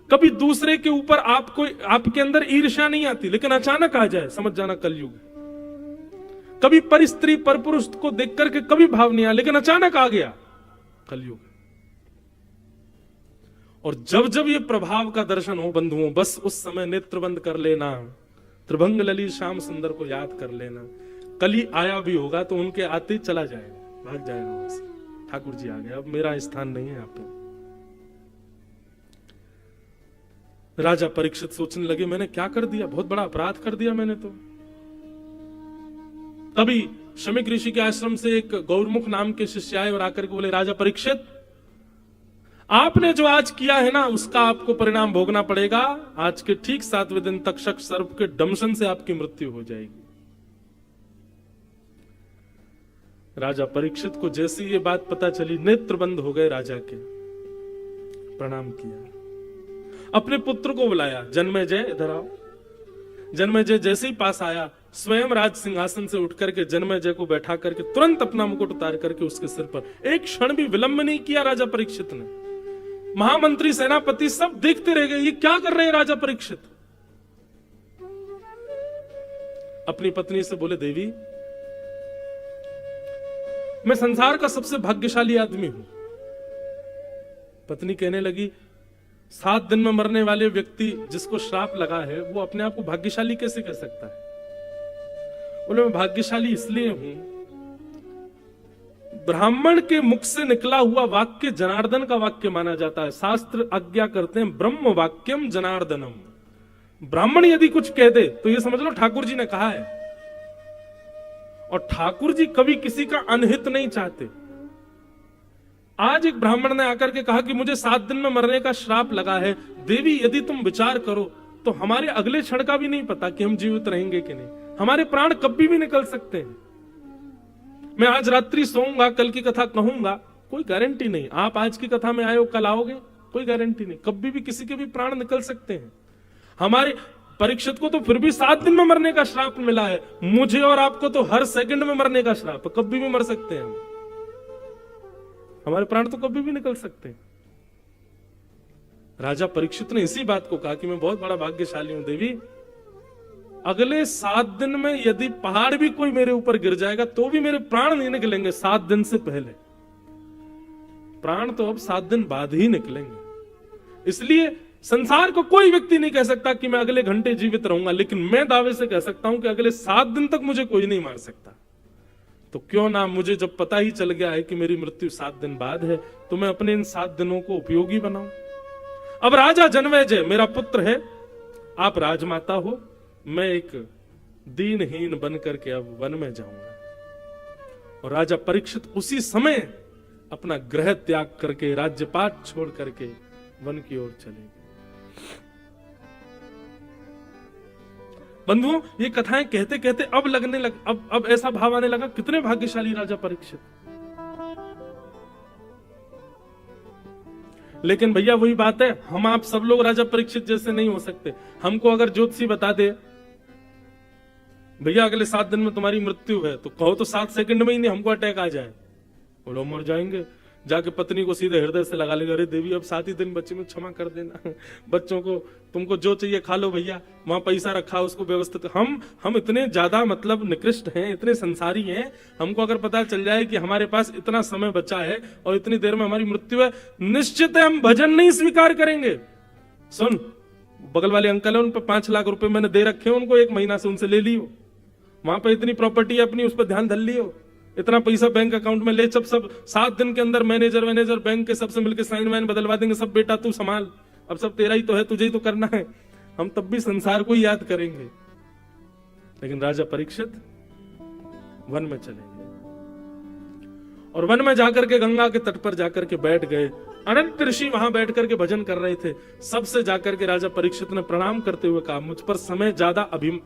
कभी दूसरे के ऊपर आपको, आपके अंदर ईर्ष्या नहीं आती, लेकिन अचानक आ जाए, समझ जाना कलयुग है। कभी पर स्त्री पर पुरुष को देख करके कभी भाव नहीं आया, लेकिन अचानक आ गया, कलयुग। और जब जब ये प्रभाव का दर्शन हो बंधुओं, बस उस समय नेत्र बंद कर लेना, त्रिभंग ललित श्याम सुंदर को याद कर लेना। कली आया भी होगा तो उनके आते ही चला जाएगा, भाग जाएगा वहां से, ठाकुर जी आ गए, अब मेरा स्थान नहीं है यहाँ पे। राजा परीक्षित सोचने लगे, मैंने क्या कर दिया, बहुत बड़ा अपराध कर दिया मैंने तो। तभी शमीक ऋषि के आश्रम से एक गौरमुख नाम के शिष्य आए और आकर के बोले, राजा परीक्षित, आपने जो आज किया है ना, उसका आपको परिणाम भोगना पड़ेगा। आज के ठीक 7वें दिन तक्षक सर्प के दंशन से आपकी मृत्यु हो जाएगी। राजा परीक्षित को जैसी ये बात पता चली, नेत्र बंद हो गए राजा के, प्रणाम किया, अपने पुत्र को बुलाया, जन्मेजय इधर आओ। जन्मेजय जैसे ही पास आया, स्वयं राज सिंहासन से उठ करके जन्मेजय को बैठा करके तुरंत अपना मुकुट उतार करके उसके सिर पर, एक क्षण भी विलंब नहीं किया राजा परीक्षित ने। महामंत्री, सेनापति सब देखते रह गए, ये क्या कर रहे हैं राजा परीक्षित। अपनी पत्नी से बोले, देवी मैं संसार का सबसे भाग्यशाली आदमी हूं। पत्नी कहने लगी, 7 दिन में मरने वाले व्यक्ति जिसको श्राप लगा है, वो अपने आप को भाग्यशाली कैसे कह सकता है। बोले, मैं भाग्यशाली इसलिए हूं, ब्राह्मण के मुख से निकला हुआ वाक्य जनार्दन का वाक्य माना जाता है। शास्त्र आज्ञा करते हैं, ब्रह्म वाक्यम जनार्दनम। ब्राह्मण यदि कुछ कह दे तो ये समझ लो ठाकुर जी ने कहा है। और ठाकुर जी कभी किसी का अनहित नहीं चाहते। आज एक ब्राह्मण ने आकर के कहा कि मुझे 7 दिन में मरने का श्राप लगा है, देवी यदि तुम विचार करो तो हमारे अगले क्षण का भी नहीं पता कि हम जीवित रहेंगे कि नहीं, हमारे प्राण कभी भी निकल सकते हैं। मैं आज रात्रि सोऊंगा, कल की कथा कहूंगा, कोई गारंटी नहीं। आप आज की कथा में आए हो, कल आओगे, कोई गारंटी नहीं। कभी भी किसी के भी प्राण निकल सकते हैं। हमारे परीक्षित को तो फिर भी 7 दिन में मरने का श्राप मिला है, मुझे और आपको तो हर सेकंड में मरने का श्राप, कभी भी मर सकते हैं हम। हमारे प्राण तो कभी भी निकल सकते हैं। राजा परीक्षित ने इसी बात को कहा कि मैं बहुत बड़ा भाग्यशाली हूं देवी, अगले 7 दिन में यदि पहाड़ भी कोई मेरे ऊपर गिर जाएगा तो भी मेरे प्राण नहीं निकलेंगे 7 दिन से पहले। प्राण तो अब 7 दिन बाद ही निकलेंगे। इसलिए संसार को कोई व्यक्ति नहीं कह सकता कि मैं अगले घंटे जीवित रहूंगा, लेकिन मैं दावे से कह सकता हूं कि अगले 7 दिन तक मुझे कोई नहीं मार सकता। तो क्यों ना, मुझे जब पता ही चल गया है कि मेरी मृत्यु 7 दिन बाद है, तो मैं अपने इन 7 दिनों को उपयोगी बनाऊं। अब राजा जन्मेजय मेरा पुत्र है, आप राजमाता हो, मैं एक दीनहीन बन करके अब वन में जाऊंगा। और राजा परीक्षित उसी समय अपना गृह त्याग करके, राज्यपाट छोड़ करके वन की ओर चले गए। बंधुओं, ये कथाएं कहते कहते अब लगने लग, अब ऐसा भाव आने लगा, कितने भाग्यशाली राजा परीक्षित। लेकिन भैया वही बात है, हम आप सब लोग राजा परीक्षित जैसे नहीं हो सकते। हमको अगर ज्योतिषी बता दे, भैया अगले 7 दिन में तुम्हारी मृत्यु है, तो कहो तो 7 सेकंड में ही नहीं हमको अटैक आ जाए, बोलो मर जाएंगे, जाके पत्नी को सीधे हृदय से लगा लेगा, अरे देवी अब 7 ही दिन बच्चे में क्षमा कर देना, बच्चों को तुमको जो चाहिए खा लो भैया, वहां पैसा रखा उसको व्यवस्थित। हम इतने ज्यादा मतलब निकृष्ट हैं, इतने संसारी हैं, हमको अगर पता चल जाए कि हमारे पास इतना समय बचा है और इतनी देर में हमारी मृत्यु है, निश्चित है हम भजन नहीं स्वीकार करेंगे। सुन, बगल वाले अंकल है, उन पर 5 लाख रुपए मैंने दे रखे हैं उनको, 1 महीना से उनसे ले लियो, वहां पे इतनी प्रॉपर्टी अपनी, उस पर ध्यान धर लियो, इतना पैसा बैंक अकाउंट में ले, सब 7 दिन के अंदर मैनेजर बैंक के सबसे मिलकर साइन वाइन बदलवा देंगे, सब बेटा तू संभाल, अब सब तेरा ही तो है, तुझे ही तो करना है। हम तब भी संसार को ही याद करेंगे। लेकिन राजा परीक्षित वन में चले गए और वन में जाकर के गंगा के तट पर जाकर के बैठ गए। अनंत ऋषि वहां बैठ करके भजन कर रहे थे। सबसे जाकर के राजा परीक्षित ने प्रणाम करते हुए कहा, मुझ पर समय ज्यादा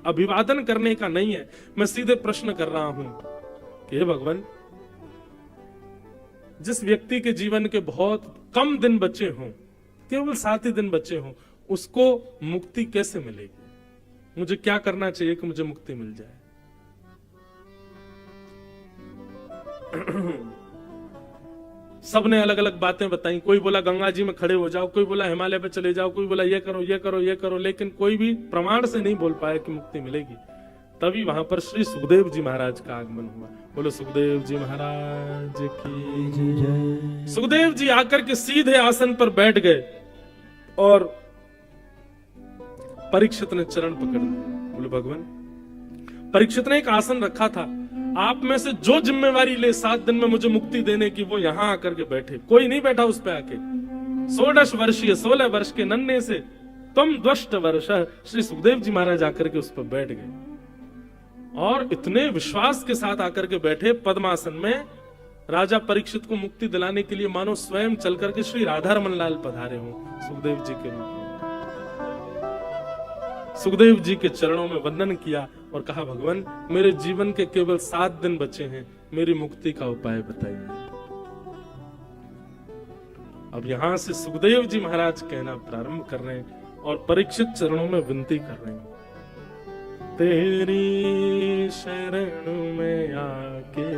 अभिवादन करने का नहीं है, मैं सीधे प्रश्न कर रहा हूं कि हे भगवान, जिस व्यक्ति के जीवन के बहुत कम दिन बचे हों, केवल 7 ही दिन बचे हों, उसको मुक्ति कैसे मिलेगी? मुझे क्या करना चाहिए कि मुझे मुक्ति मिल जाए? सबने अलग अलग बातें बताई। कोई बोला गंगा जी में खड़े हो जाओ, कोई बोला हिमालय पे चले जाओ, कोई बोला ये करो ये करो ये करो, लेकिन कोई भी प्रमाण से नहीं बोल पाया कि मुक्ति मिलेगी। तभी वहां पर श्री सुखदेव जी महाराज का आगमन हुआ। बोलो सुखदेव जी महाराज की जय। सुखदेव जी आकर के सीधे आसन पर बैठ गए और परीक्षित ने चरण पकड़ लिया। बोले भगवान, परीक्षित ने एक आसन रखा था, आप में से जो जिम्मेवारी ले 7 दिन में मुझे मुक्ति देने की, वो यहां आकर के बैठे। कोई नहीं बैठा उस पे आके। 16 वर्ष के नन्हे से तुम द्वष्ट वर्ष, श्री सुखदेव जी महाराज आकर के उस पर बैठ गए और इतने विश्वास के साथ आकर के बैठे पद्मासन में। राजा परीक्षित को मुक्ति दिलाने के लिए मानो स्वयं चल करके श्री राधा रमन लाल पधारे हो सुखदेव जी के रूप में। सुखदेव जी के चरणों में वंदन किया और कहा, भगवान मेरे जीवन के केवल 7 दिन बचे हैं, मेरी मुक्ति का उपाय बताइए। अब यहां से सुखदेव जी महाराज कहना प्रारंभ कर रहे हैं और परीक्षित चरणों में विनती कर रहे हैं, तेरी शरण में आके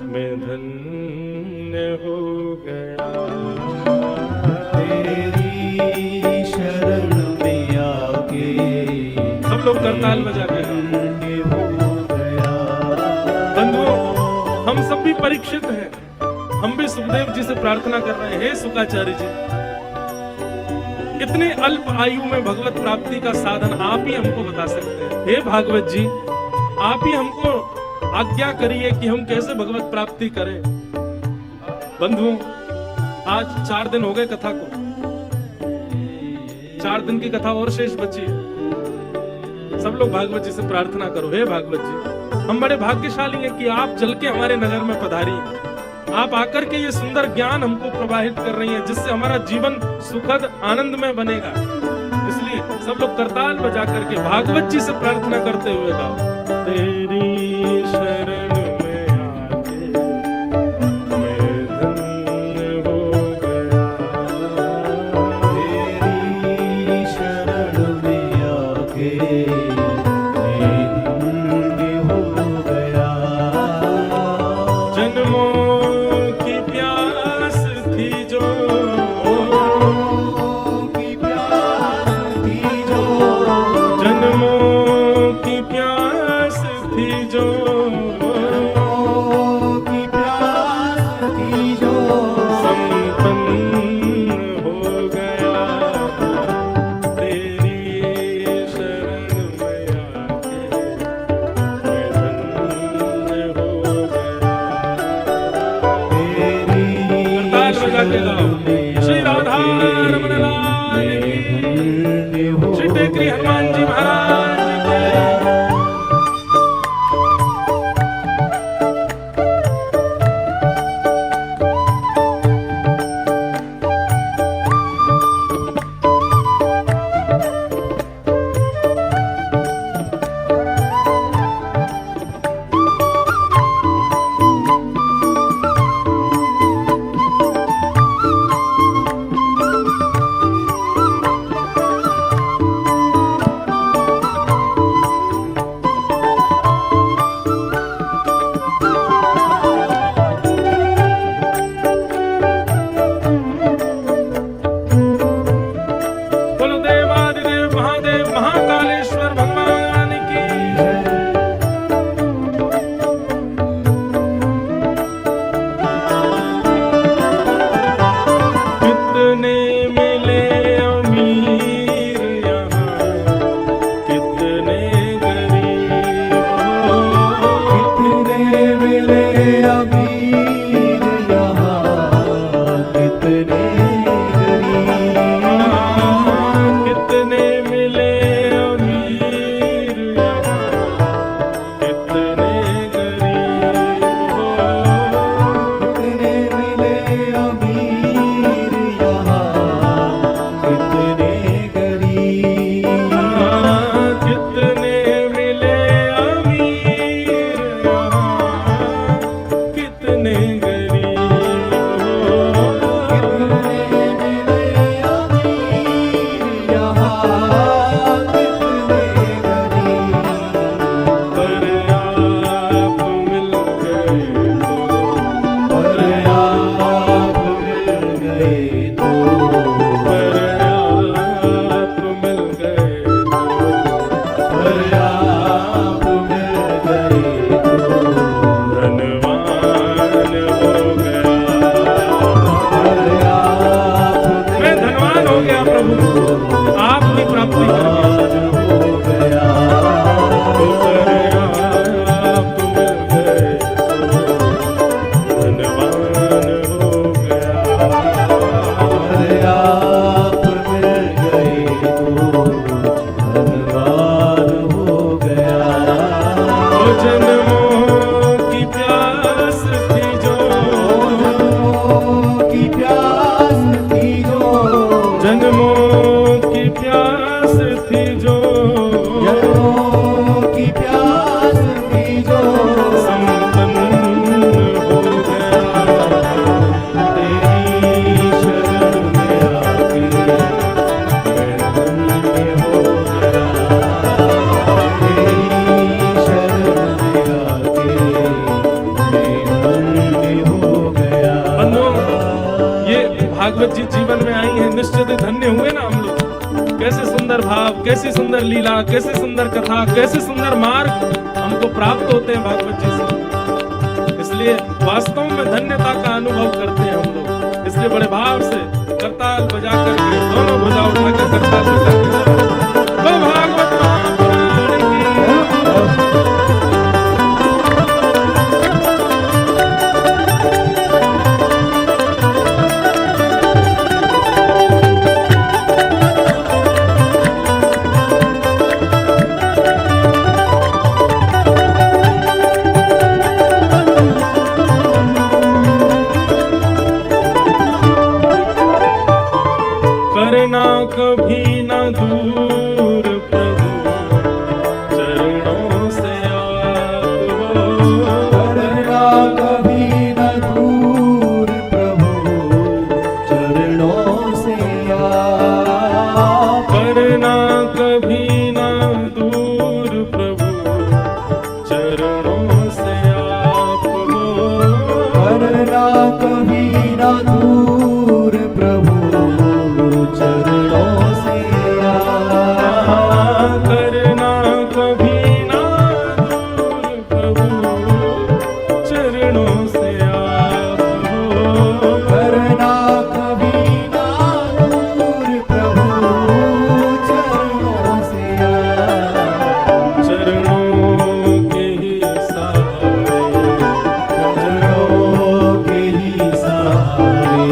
मैं धन्य हो गया, तेरी शरण में आके सब लोग करताल बजा के बंधुओं, हम सब भी परीक्षित हैं। हम भी सुखदेव जी से प्रार्थना कर रहे हैं, हे सुखाचार्य जी, इतने अल्प आयु में भगवत प्राप्ति का साधन आप ही हमको बता सकते हैं। हे भागवत जी, आप ही हमको आज्ञा करिए कि हम कैसे भगवत प्राप्ति करें। बंधुओं, आज 4 दिन हो गए कथा को, 4 दिन की कथा और शेष बची है। सब लोग भागवत जी से प्रार्थना करो, हे भागवत जी, हम बड़े भाग्यशाली हैं कि आप चल के हमारे नगर में पधारी, आप आकर के ये सुंदर ज्ञान हमको प्रवाहित कर रही हैं, जिससे हमारा जीवन सुखद आनंद में बनेगा। इसलिए सब लोग करताल बजा करके भागवत जी से प्रार्थना करते हुए गाओ, तेरी शरण में आके मैं धन्य हो गया, तेरी शरण में आके मैं धन्य हो गया। जन्मों की प्यास थी जो, की प्यास थी जो, जन्मों की प्यास थी जो, की प्यास थी जो, संपन्न हो गया, तेरी शरण में आके मैं धन्य हो गया। ताल बजा के गाओ, श्री राधा रमन लाल की, श्री टेकरी हनुमान जी महाराज की। धन्यवाद हो गया। अगर आप मिल गए तो धनवान हो गया। अरे आप मिल गए तो धन्यवाद हो गया। ओ जन्मों की प्यास थी जो, जन्मों की प्यास थी जो, जन्मों की प्यास थी जो, जन्मों की प्यास थी जो, संपन्न हो गया। तेरी शरण में आके मैं धन्य हो गया। तेरी शरण में आके मैं धन्य हो गया। बंधुओं, ये भागवत जी जीवन में आई है, निश्चित ही धन्य हुए ना हम लोग। कैसे सुंदर भाव, कैसी सुंदर लीला, कैसी सुंदर कथा, कैसे सुंदर मार्ग हमको प्राप्त होते हैं भागवत जी से। इसलिए वास्तव में धन्यता का अनुभव करते हैं हम लोग। इसलिए बड़े भाव से करताल बजा करके, दोनों भुजा उठाकर करताल बजा करके बोलो भागवत महापुराण की। करना कभी न दूर प्रभु चरणों से आप हो। करना कभी न दूर प्रभु चरणों से आप। करना कभी न दूर प्रभु चरणों से आप हो। करना कभी न दूर प्रभु चरणों से आप। करना कभी न दूर प्रभु चरणों से आप हो। करना कभी न दूर प्रभु चरणों से आप। चरणों के ही सहारे, चरणों के ही सहारे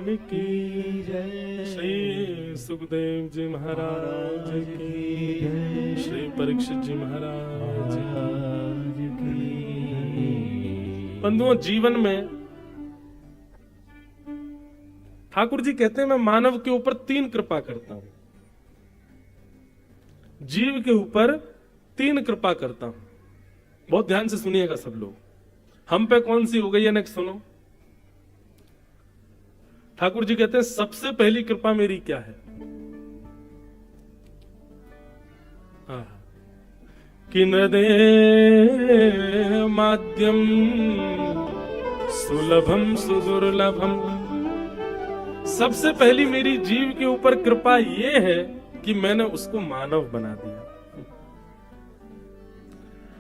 की जय। श्री सुखदेव जी महाराज की जय। श्री परीक्षित जी महाराज की। बंधुओं, जीवन में ठाकुर जी कहते हैं मैं मानव के ऊपर 3 कृपा करता हूं, जीव के ऊपर 3 कृपा करता हूं। बहुत ध्यान से सुनिएगा सब लोग। हम पे कौन सी हो गई है नेक्स्ट सुनो। ठाकुर जी कहते हैं सबसे पहली कृपा मेरी क्या है? कि हृदय माध्यम सुलभम सुदुर्लभम। सबसे पहली मेरी जीव के ऊपर कृपा यह है कि मैंने उसको मानव बना दिया।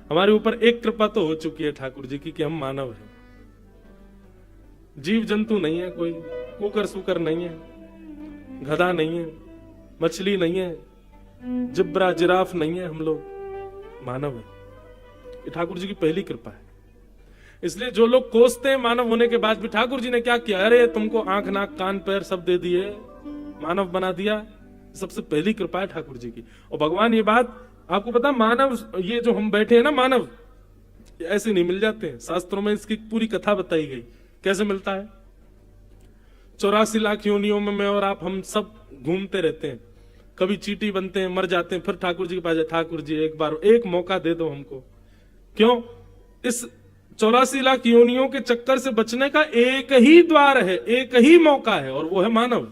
हमारे ऊपर एक कृपा तो हो चुकी है ठाकुर जी की कि हम मानव हैं, जीव जंतु नहीं है, कोई कुकर सुकर नहीं है, गधा नहीं है, मछली नहीं है, जिब्रा जिराफ नहीं है, हम लोग मानव है। ये ठाकुर जी की पहली कृपा है। इसलिए जो लोग कोसते हैं मानव होने के बाद भी, ठाकुर जी ने क्या किया, अरे तुमको आंख नाक कान पैर सब दे दिए, मानव बना दिया। सबसे पहली कृपा है ठाकुर जी की। और भगवान ये बात आपको पता, मानव ये जो हम बैठे हैं ना, मानव ऐसे नहीं मिल जाते हैं। शास्त्रों में इसकी पूरी कथा बताई गई कैसे मिलता है। 84 लाख योनियों में मैं और आप हम सब घूमते रहते हैं, कभी चींटी बनते हैं, मर जाते हैं, फिर ठाकुर जी के पास जाए, ठाकुर जी एक बार एक मौका दे दो हमको। क्यों? इस 84 लाख योनियों के चक्कर से बचने का एक ही द्वार है, एक ही मौका है, और वो है मानव।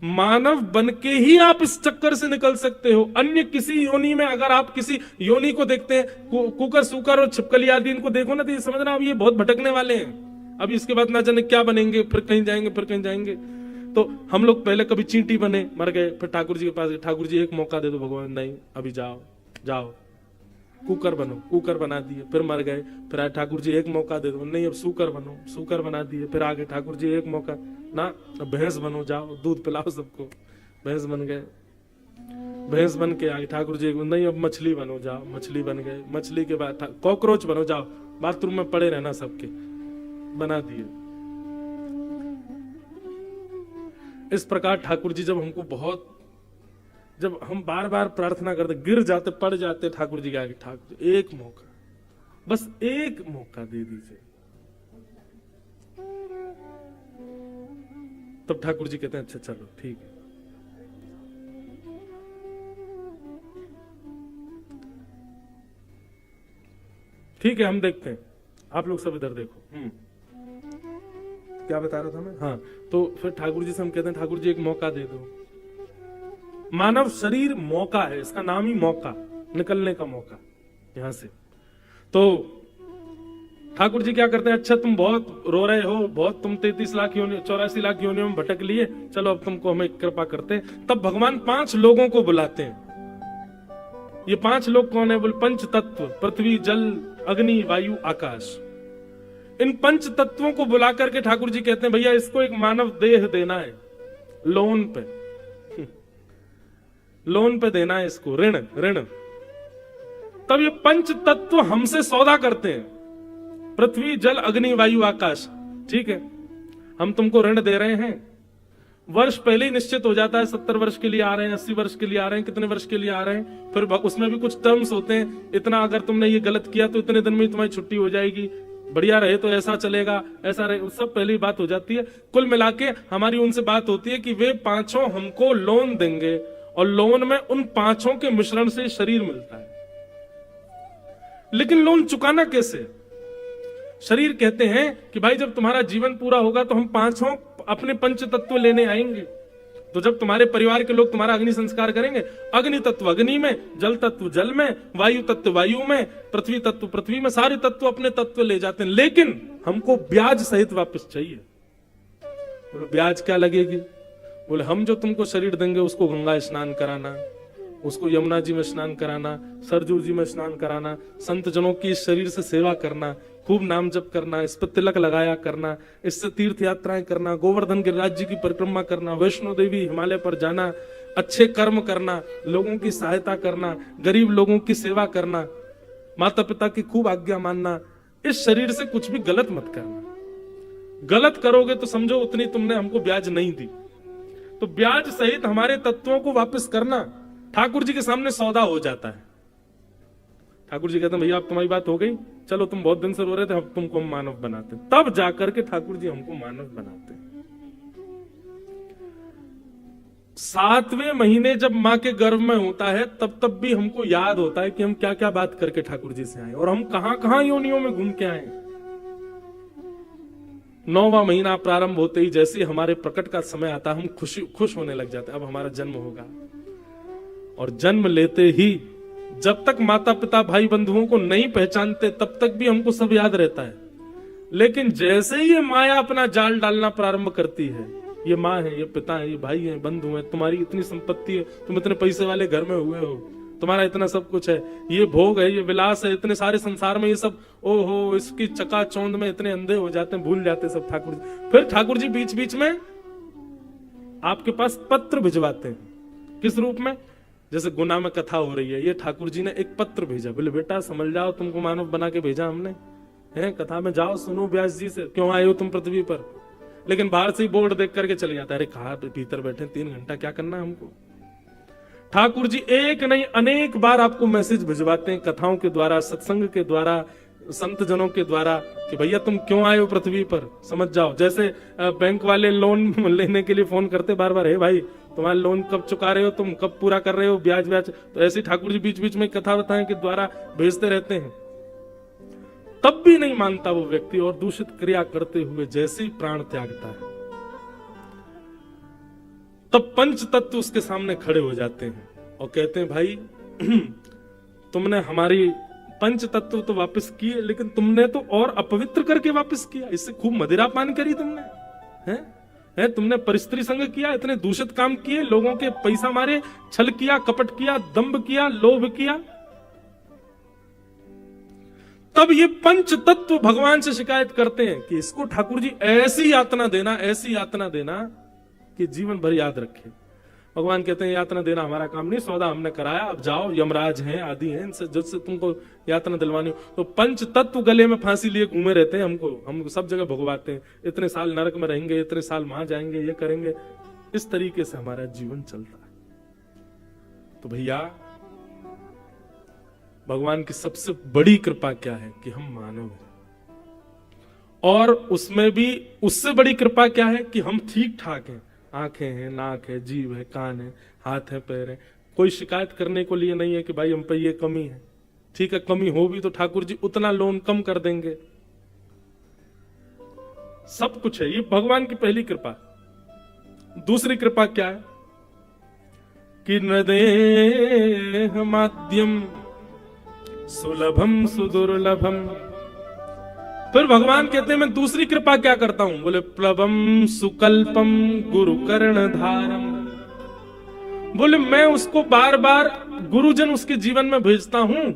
मानव बनके ही आप इस चक्कर से निकल सकते हो। अन्य किसी योनि में अगर आप किसी योनि को देखते हैं, कुकर सुकर और छिपकली आदि इनको देखो ना, तो ये समझना अब ये बहुत भटकने वाले हैं, अब इसके बाद ना जाने क्या बनेंगे, फिर कहीं जाएंगे फिर कहीं जाएंगे। तो हम लोग पहले कभी चींटी बने, मर गए, फिर ठाकुर जी के पास गए, ठाकुर जी एक मौका दे दो भगवान। नहीं, अभी जाओ जाओ कुकर बनो, कुकर बना दिए, फिर मर गए, फिर आए ठाकुर जी एक मौका दे दो, नहीं अब सूकर बनो, सूकर बना दिए, फिर आगे ठाकुर जी एक मौका, ना अब भैंस बनो, जाओ दूध पिलाओ सबको, भैंस बन गए, भैंस बन के आगे ठाकुर जी, नहीं अब मछली बनो, जाओ मछली बन गए, मछली के बाद कॉकरोच बनो, जाओ बाथरूम में पड़े रहना सबके, बना दिए। इस प्रकार ठाकुर जी जब हमको बहुत, जब हम बार बार प्रार्थना करते, गिर जाते, पड़ जाते ठाकुर जी के आगे, ठाकुर जी एक मौका, बस एक मौका दे दीजिए, तब ठाकुर जी कहते हैं अच्छा चलो ठीक है। ठीक है, हम देखते हैं, आप लोग सब इधर देखो। क्या बता रहा था मैं? हाँ, तो फिर ठाकुर जी से हम कहते हैं ठाकुर जी एक मौका दे दो। मानव शरीर मौका है, इसका नाम ही मौका, निकलने का मौका यहां से। तो ठाकुर जी क्या करते हैं, अच्छा तुम बहुत रो रहे हो, बहुत तुम 33 लाख योनियों 84 लाख योनियों में भटक लिए, चलो अब तुमको हमें कृपा करते हैं। तब भगवान 5 लोगों को बुलाते हैं। ये 5 लोग कौन है? बोल पंच तत्व, पृथ्वी जल अग्नि वायु आकाश। इन 5 तत्वों को बुला करके ठाकुर जी कहते हैं भैया इसको एक मानव देह देना है, लोन पे, लोन पे देना है इसको, ऋण ऋण। तब ये 5 तत्व हमसे सौदा करते हैं, पृथ्वी जल अग्नि वायु आकाश। ठीक है, हम तुमको ऋण दे रहे हैं, वर्ष पहले ही निश्चित हो जाता है, 70 वर्ष के लिए आ रहे हैं, 80 वर्ष के लिए आ रहे हैं, कितने वर्ष के लिए आ रहे हैं, फिर उसमें भी कुछ टर्म्स होते हैं, इतना अगर तुमने ये गलत किया तो इतने दिन में तुम्हारी छुट्टी हो जाएगी, बढ़िया रहे तो ऐसा चलेगा, ऐसा रहे, सब पहले ही बात हो जाती है। कुल मिला के हमारी उनसे बात होती है कि वे 5 हमको लोन देंगे, और लोन में उन 5 के मिश्रण से शरीर मिलता है। लेकिन लोन चुकाना कैसे? शरीर कहते हैं कि भाई जब तुम्हारा जीवन पूरा होगा तो हम 5 अपने पंच तत्व लेने आएंगे। तो जब तुम्हारे परिवार के लोग तुम्हारा अग्नि संस्कार करेंगे, अग्नि तत्व अग्नि में, जल तत्व जल में, वायु तत्व वायु में, पृथ्वी तत्व पृथ्वी में, सारे तत्व अपने तत्व ले जाते हैं। लेकिन हमको ब्याज सहित वापस चाहिए। बोले ब्याज क्या लगेगी? बोले हम जो तुमको शरीर देंगे उसको गंगा स्नान कराना, उसको यमुना जी में स्नान कराना, सरजू जी में स्नान कराना, संत जनों की इस शरीर से सेवा करना, खूब नाम जप करना, इस पर तिलक लगाया करना, इससे तीर्थ यात्राएं करना, गोवर्धन गिरिराज जी की परिक्रमा करना, वैष्णो देवी हिमालय पर जाना, अच्छे कर्म करना, लोगों की सहायता करना, गरीब लोगों की सेवा करना, माता पिता की खूब आज्ञा मानना, इस शरीर से कुछ भी गलत मत करना। गलत करोगे तो समझो उतनी तुमने हमको ब्याज नहीं दी। तो ब्याज सहित हमारे तत्वों को वापस करना ठाकुर जी के सामने सौदा हो जाता है। ठाकुर जी कहते हैं भैया अब तुम्हारी बात हो गई, चलो तुम बहुत दिन से रो रहे थे, अब तुमको हम मानव बनाते। तब जाकर के ठाकुर जी हमको मानव बनाते। 7वें महीने जब मां के गर्भ में होता है तब भी हमको याद होता है कि हम क्या क्या बात करके ठाकुर जी से आए और हम कहां कहां योनियों में घूम के आए। 9वां महीना प्रारंभ होते ही जैसे हमारे प्रकट का समय आता हम खुश होने लग जाते, अब हमारा जन्म होगा। और जन्म लेते ही जब तक माता पिता भाई बंधुओं को नहीं पहचानते तब तक भी हमको सब याद रहता है, लेकिन जैसे ही ये माया अपना जाल डालना प्रारंभ करती है, ये माँ है, ये पिता है, ये भाई है, बंधु है, तुम्हारी इतनी संपत्ति है, तुम इतने पैसे वाले घर में हुए हो, तुम्हारा इतना सब कुछ है, ये भोग है, ये विलास है, इतने सारे संसार में ये सब, ओहो इसकी चकाचौंध में इतने अंधे हो जाते हैं, भूल जाते हैं सब ठाकुर जी। फिर ठाकुर जी बीच बीच में आपके पास पत्र भिजवाते हैं। किस रूप में? जैसे गुना में कथा हो रही है, ये ठाकुर जी ने एक पत्र भेजा, बोले बेटा समझ जाओ तुमको मानव बना के भेजा हमने, है कथा में जाओ सुनो व्यास जी से, क्यों आए हो तुम पृथ्वी पर। लेकिन बाहर से ही बोर्ड देख करके चले जाता है, अरे कहा भीतर बैठे 3 घंटा क्या करना है हमको। ठाकुर जी एक नहीं अनेक बार आपको मैसेज भिजवाते हैं कथाओं के द्वारा, सत्संग के द्वारा, संत जनों के द्वारा कि भैया तुम क्यों आए हो पृथ्वी पर, समझ जाओ। जैसे बैंक वाले लोन लेने के लिए फोन करते बार बार, हे भाई तुम्हारा लोन कब चुका रहे हो, तुम कब पूरा कर रहे हो, ब्याज ब्याज। तो ऐसे ठाकुर जी बीच बीच में कथा बताएं के द्वारा भेजते रहते हैं। तब भी नहीं मानता वो व्यक्ति और दूषित क्रिया करते हुए जैसे ही प्राण त्यागता है तब पंच तत्व उसके सामने खड़े हो जाते हैं और कहते हैं भाई तुमने हमारी पंच तत्व तो वापस किए, लेकिन तुमने तो और अपवित्र करके वापस किया, इससे खूब मदिरा पान करी तुमने, हैं? तुमने परिस्त्री संग किया, इतने दूषित काम किए, लोगों के पैसा मारे, छल किया, कपट किया, दंभ किया, लोभ किया। तब ये पंच तत्व भगवान से शिकायत करते हैं कि इसको ठाकुर जी ऐसी यातना देना, ऐसी यातना देना कि जीवन भर याद रखे। भगवान कहते हैं यातना देना हमारा काम नहीं, सौदा हमने कराया, अब जाओ, यमराज हैं, आदि हैं, इनसे जिससे तुमको यातना दिलवानी हो। तो पंच तत्व गले में फांसी लिए घूमे रहते हैं, हमको सब जगह भगवाते हैं, इतने साल नरक में रहेंगे, इतने साल वहां जाएंगे, ये करेंगे। इस तरीके से हमारा जीवन चलता है। तो भैया भगवान की सबसे बड़ी कृपा क्या है कि हम मानव हैं, और उसमें भी उससे बड़ी कृपा क्या है कि हम ठीक ठाक हैं, आंखें हैं, नाक है, जीभ है, कान है, हाथ है, पैर है, कोई शिकायत करने को लिए नहीं है कि भाई हम पे ये कमी है। ठीक है, कमी हो भी तो ठाकुर जी उतना लोन कम कर देंगे, सब कुछ है। ये भगवान की पहली कृपा। दूसरी कृपा क्या है कि न देह माध्यम सुलभम सुदुर्लभम। फिर भगवान कहते हैं मैं दूसरी कृपा क्या करता हूं, बोले प्लवम सुकल्पम गुरु कर्ण धारम। बोले मैं उसको बार बार गुरुजन उसके जीवन में भेजता हूं,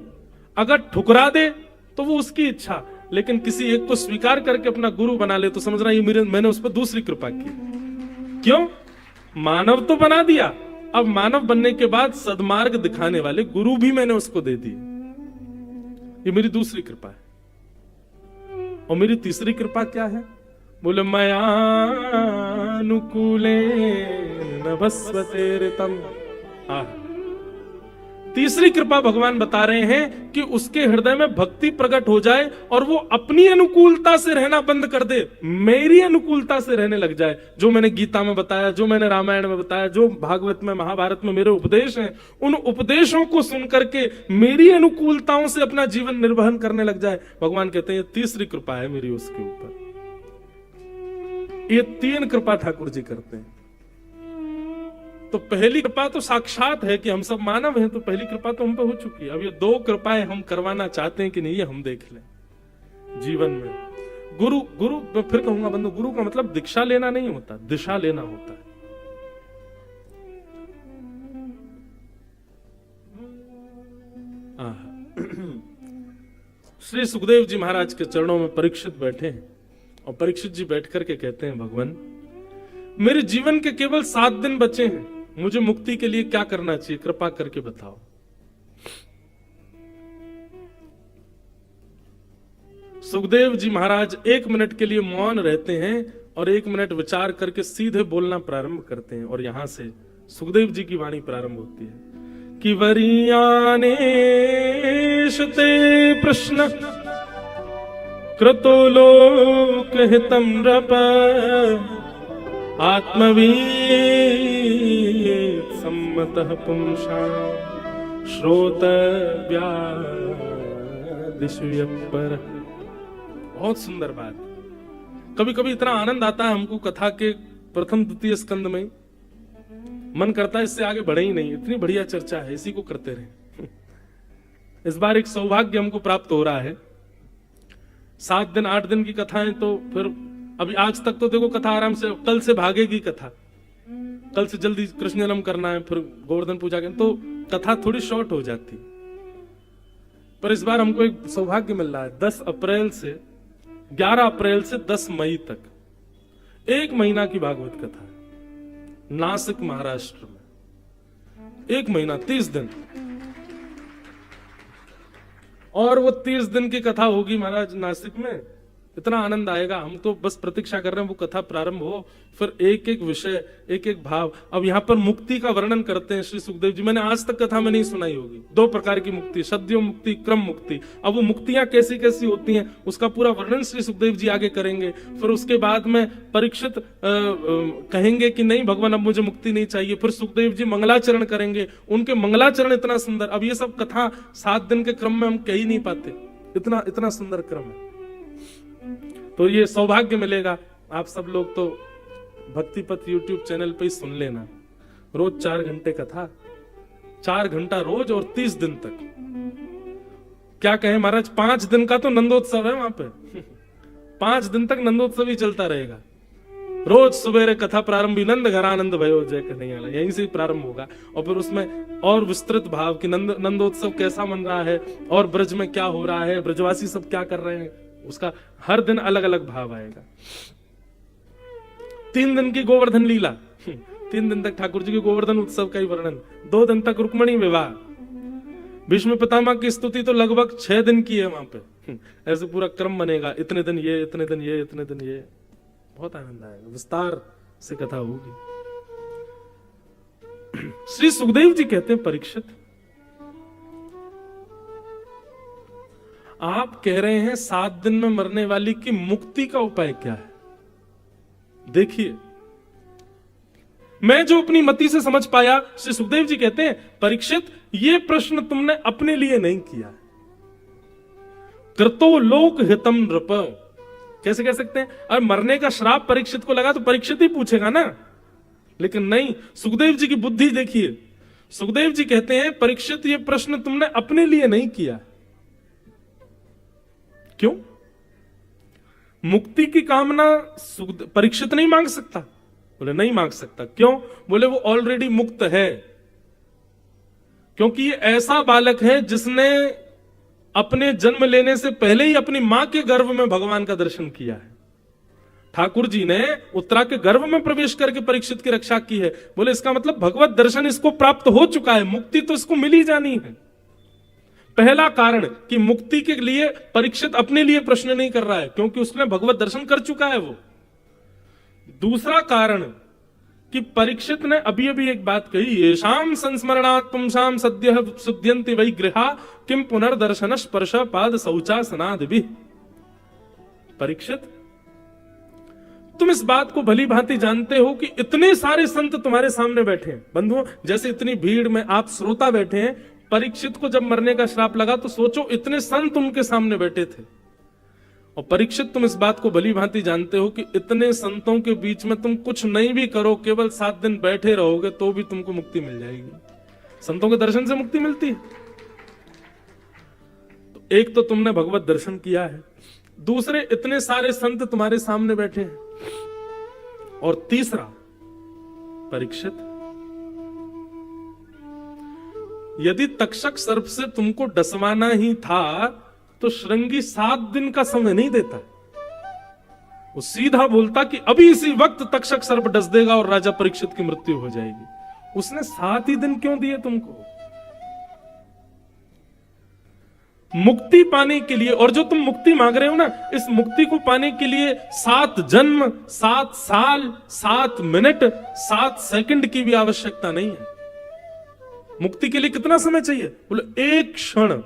अगर ठुकरा दे तो वो उसकी इच्छा, लेकिन किसी एक को स्वीकार करके अपना गुरु बना ले तो समझना ये मैंने उस पर दूसरी कृपा की। क्यों? मानव तो बना दिया, अब मानव बनने के बाद सदमार्ग दिखाने वाले गुरु भी मैंने उसको दे दिए। ये मेरी दूसरी कृपा है। और मेरी तीसरी कृपा क्या है, बोले मयानुकूले नभस्वतेरितम। तीसरी कृपा भगवान बता रहे हैं कि उसके हृदय में भक्ति प्रकट हो जाए और वो अपनी अनुकूलता से रहना बंद कर दे, मेरी अनुकूलता से रहने लग जाए। जो मैंने गीता में बताया, जो मैंने रामायण में बताया, जो भागवत में, महाभारत में मेरे उपदेश हैं, उन उपदेशों को सुन करके मेरी अनुकूलताओं से अपना जीवन निर्वहन करने लग जाए। भगवान कहते हैं तीसरी कृपा है मेरी उसके ऊपर। ये 3 कृपा ठाकुर जी करते हैं। तो पहली कृपा तो साक्षात है कि हम सब मानव हैं, तो पहली कृपा तो हम पे हो चुकी है। अब ये 2 कृपाएं हम करवाना चाहते हैं कि नहीं, ये हम देख लें जीवन में। गुरु मैं फिर कहूंगा बंधु, गुरु का मतलब दीक्षा लेना नहीं होता, दिशा लेना होता है। श्री सुखदेव जी महाराज के चरणों में परीक्षित बैठे हैं और परीक्षित जी बैठ करके कहते हैं भगवान मेरे जीवन के केवल 7 दिन बचे हैं, मुझे मुक्ति के लिए क्या करना चाहिए, कृपा करके बताओ। सुखदेव जी महाराज 1 मिनट के लिए मौन रहते हैं और 1 मिनट विचार करके सीधे बोलना प्रारंभ करते हैं, और यहां से सुखदेव जी की वाणी प्रारंभ होती है कि वरीयानेश ते प्रश्न कृतो लोक हितम नृप आत्मवीत सम्मतः पुंसा श्रोतव्या दिशव्यपर। बहुत सुंदर बात। कभी कभी इतना आनंद आता है हमको कथा के प्रथम द्वितीय स्कंद में, मन करता है इससे आगे बढ़े ही नहीं, इतनी बढ़िया चर्चा है, इसी को करते रहे। इस बार एक सौभाग्य हमको प्राप्त हो रहा है, 7 दिन 8 दिन की कथाएं, तो फिर अभी आज तक तो देखो कथा आराम से, कल से भागेगी कथा, कल से जल्दी कृष्ण जन्म करना है, फिर गोवर्धन पूजा करना, तो कथा थोड़ी शॉर्ट हो जाती। पर इस बार हमको एक सौभाग्य मिल रहा है, 10 अप्रैल से 11 अप्रैल से 10 मई तक 1 महीना की भागवत कथा है नासिक महाराष्ट्र में। 1 महीना 30 दिन, और वो 30 दिन की कथा होगी महाराज नासिक में। इतना आनंद आएगा, हम तो बस प्रतीक्षा कर रहे हैं वो कथा प्रारंभ हो, फिर एक एक विषय, एक एक भाव। अब यहाँ पर मुक्ति का वर्णन करते हैं श्री सुखदेव जी। मैंने आज तक कथा में नहीं सुनाई होगी, 2 प्रकार की मुक्ति, सद्यो मुक्ति, क्रम मुक्ति। अब वो मुक्तियां कैसी कैसी होती हैं उसका पूरा वर्णन श्री सुखदेव जी आगे करेंगे। फिर उसके बाद में परीक्षित कहेंगे कि नहीं भगवान अब मुझे मुक्ति नहीं चाहिए, फिर सुखदेव जी मंगलाचरण करेंगे, उनके मंगलाचरण इतना सुंदर। अब ये सब कथा 7 दिन के क्रम में हम कह ही नहीं पाते, इतना इतना सुंदर क्रम है। तो ये सौभाग्य मिलेगा, आप सब लोग तो भक्ति पथ यूट्यूब चैनल पे ही सुन लेना, रोज 4 घंटे कथा, 4 घंटा रोज, और 30 दिन तक। क्या कहें महाराज, 5 दिन का तो नंदोत्सव है वहां पे। 5 दिन तक नंदोत्सव ही चलता रहेगा। रोज सुबेरे कथा प्रारंभ, नंद घरानंद भयो जय कन्हैया, यहीं से ही प्रारंभ होगा। और फिर उसमें और विस्तृत भाव कि नंदोत्सव कैसा मन रहा है, और ब्रज में क्या हो रहा है, ब्रजवासी सब क्या कर रहे हैं, उसका हर दिन अलग अलग भाव आएगा। 3 दिन की गोवर्धन लीला, 3 दिन तक ठाकुर जी के गोवर्धन उत्सव का ही वर्णन, 2 दिन तक रुक्मणी विवाह, भीष्म पितामह की स्तुति तो लगभग 6 दिन की है वहां पे। ऐसे पूरा क्रम बनेगा, इतने दिन ये, इतने दिन ये, इतने दिन ये। बहुत आनंद आएगा, विस्तार से कथा होगी। श्री सुखदेव जी कहते हैं, परीक्षित आप कह रहे हैं 7 दिन में मरने वाली की मुक्ति का उपाय क्या है? देखिए, मैं जो अपनी मति से समझ पाया, श्री सुखदेव जी कहते हैं, परीक्षित ये प्रश्न तुमने अपने लिए नहीं किया। कृतो लोक हितम नृप, कैसे कह सकते हैं? अरे मरने का श्राप परीक्षित को लगा तो परीक्षित ही पूछेगा ना, लेकिन नहीं, सुखदेव जी की बुद्धि देखिए। सुखदेव जी कहते हैं, परीक्षित ये प्रश्न तुमने अपने लिए नहीं किया। क्यों? मुक्ति की कामना परीक्षित नहीं मांग सकता? बोले नहीं मांग सकता। क्यों? बोले वो ऑलरेडी मुक्त है, क्योंकि ये ऐसा बालक है जिसने अपने जन्म लेने से पहले ही अपनी मां के गर्भ में भगवान का दर्शन किया है। ठाकुर जी ने उत्तरा के गर्भ में प्रवेश करके परीक्षित की रक्षा की है। बोले इसका मतलब भगवत दर्शन इसको प्राप्त हो चुका है, मुक्ति तो इसको मिल ही जानी है। पहला कारण कि मुक्ति के लिए परीक्षित अपने लिए प्रश्न नहीं कर रहा है, क्योंकि उसने भगवत दर्शन कर चुका है वो। दूसरा कारण कि परीक्षित ने अभी अभी एक बात कही, येषाम संस्मरणात् पुंसाम सद्यः शुद्ध्यन्ति वै गृहा किम पुनर्दर्शन स्पर्श पाद शौचासनादि। परीक्षित, तुम इस बात को भली भांति जानते हो कि इतने सारे संत तुम्हारे सामने बैठे हैं। बंधुओं, जैसे इतनी भीड़ में आप श्रोता बैठे हैं, परीक्षित को जब मरने का श्राप लगा तो सोचो इतने संत उनके सामने बैठे थे। और परीक्षित, तुम इस बात को भली भांति जानते हो कि इतने संतों के बीच में तुम कुछ नहीं भी करो, केवल 7 दिन बैठे रहोगे तो भी तुमको मुक्ति मिल जाएगी। संतों के दर्शन से मुक्ति मिलती है। तो एक तो तुमने भगवत दर्शन किया है, दूसरे इतने सारे संत तुम्हारे सामने बैठे हैं, और तीसरा, परीक्षित, यदि तक्षक सर्प से तुमको डसवाना ही था तो श्रृंगी 7 दिन का समय नहीं देता। वो सीधा बोलता कि अभी इसी वक्त तक्षक सर्प डस देगा और राजा परीक्षित की मृत्यु हो जाएगी। उसने 7 ही दिन क्यों दिए तुमको? मुक्ति पाने के लिए, और जो तुम मुक्ति मांग रहे हो ना, इस मुक्ति को पाने के लिए 7 जन्म, 7 साल, 7 मिनट, 7 सेकंड की भी आवश्यकता नहीं है। मुक्ति के लिए कितना समय चाहिए? बोले एक क्षण।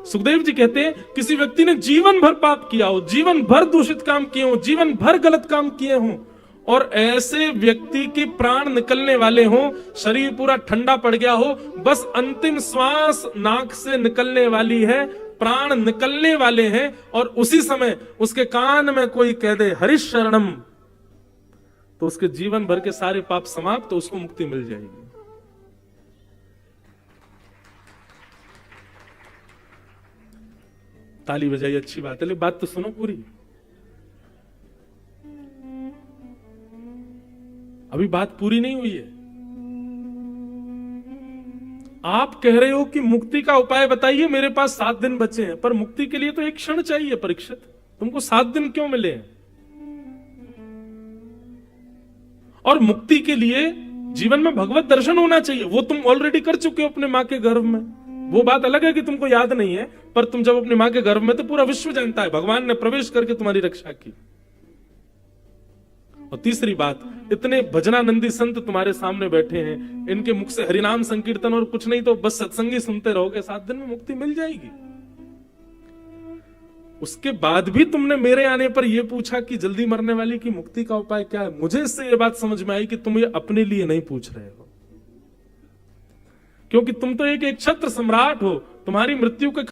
सुखदेव जी कहते हैं किसी व्यक्ति ने जीवन भर पाप किया हो, जीवन भर दूषित काम किए हो, जीवन भर गलत काम किए हो, और ऐसे व्यक्ति के प्राण निकलने वाले हो, शरीर पूरा ठंडा पड़ गया हो, बस अंतिम श्वास नाक से निकलने वाली है, प्राण निकलने वाले हैं, और उसी समय उसके कान में कोई कह दे हरिश शरणम, तो उसके जीवन भर के सारे पाप समाप्त, तो उसको मुक्ति मिल जाएगी। ताली बजाई, अच्छी बात है, लेकिन बात तो सुनो पूरी। अभी बात पूरी नहीं हुई है। आप कह रहे हो कि मुक्ति का उपाय बताइए, मेरे पास 7 दिन बचे हैं, पर मुक्ति के लिए तो एक क्षण चाहिए परीक्षित, तुमको 7 दिन क्यों मिले हैं? और मुक्ति के लिए जीवन में भगवत दर्शन होना चाहिए, वो तुम ऑलरेडी कर चुके हो अपने मां के गर्भ में। वो बात अलग है कि तुमको याद नहीं है, पर तुम जब अपनी मां के गर्भ में, तो पूरा विश्व जानता है भगवान ने प्रवेश करके तुम्हारी रक्षा की। और तीसरी बात, इतने भजनानंदी संत तुम्हारे सामने बैठे हैं, इनके मुख से हरिनाम संकीर्तन और कुछ नहीं तो बस सत्संगी सुनते रहोगे, 7 दिन में मुक्ति मिल जाएगी। उसके बाद भी तुमने मेरे आने पर यह पूछा कि जल्दी मरने वाली की मुक्ति का उपाय क्या है। मुझे इससे यह बात समझ में आई कि तुम ये अपने लिए नहीं पूछ रहे हो, क्योंकि तुम तो एक क्षत्र सम्राट हो, तुम्हारी मृत्यु के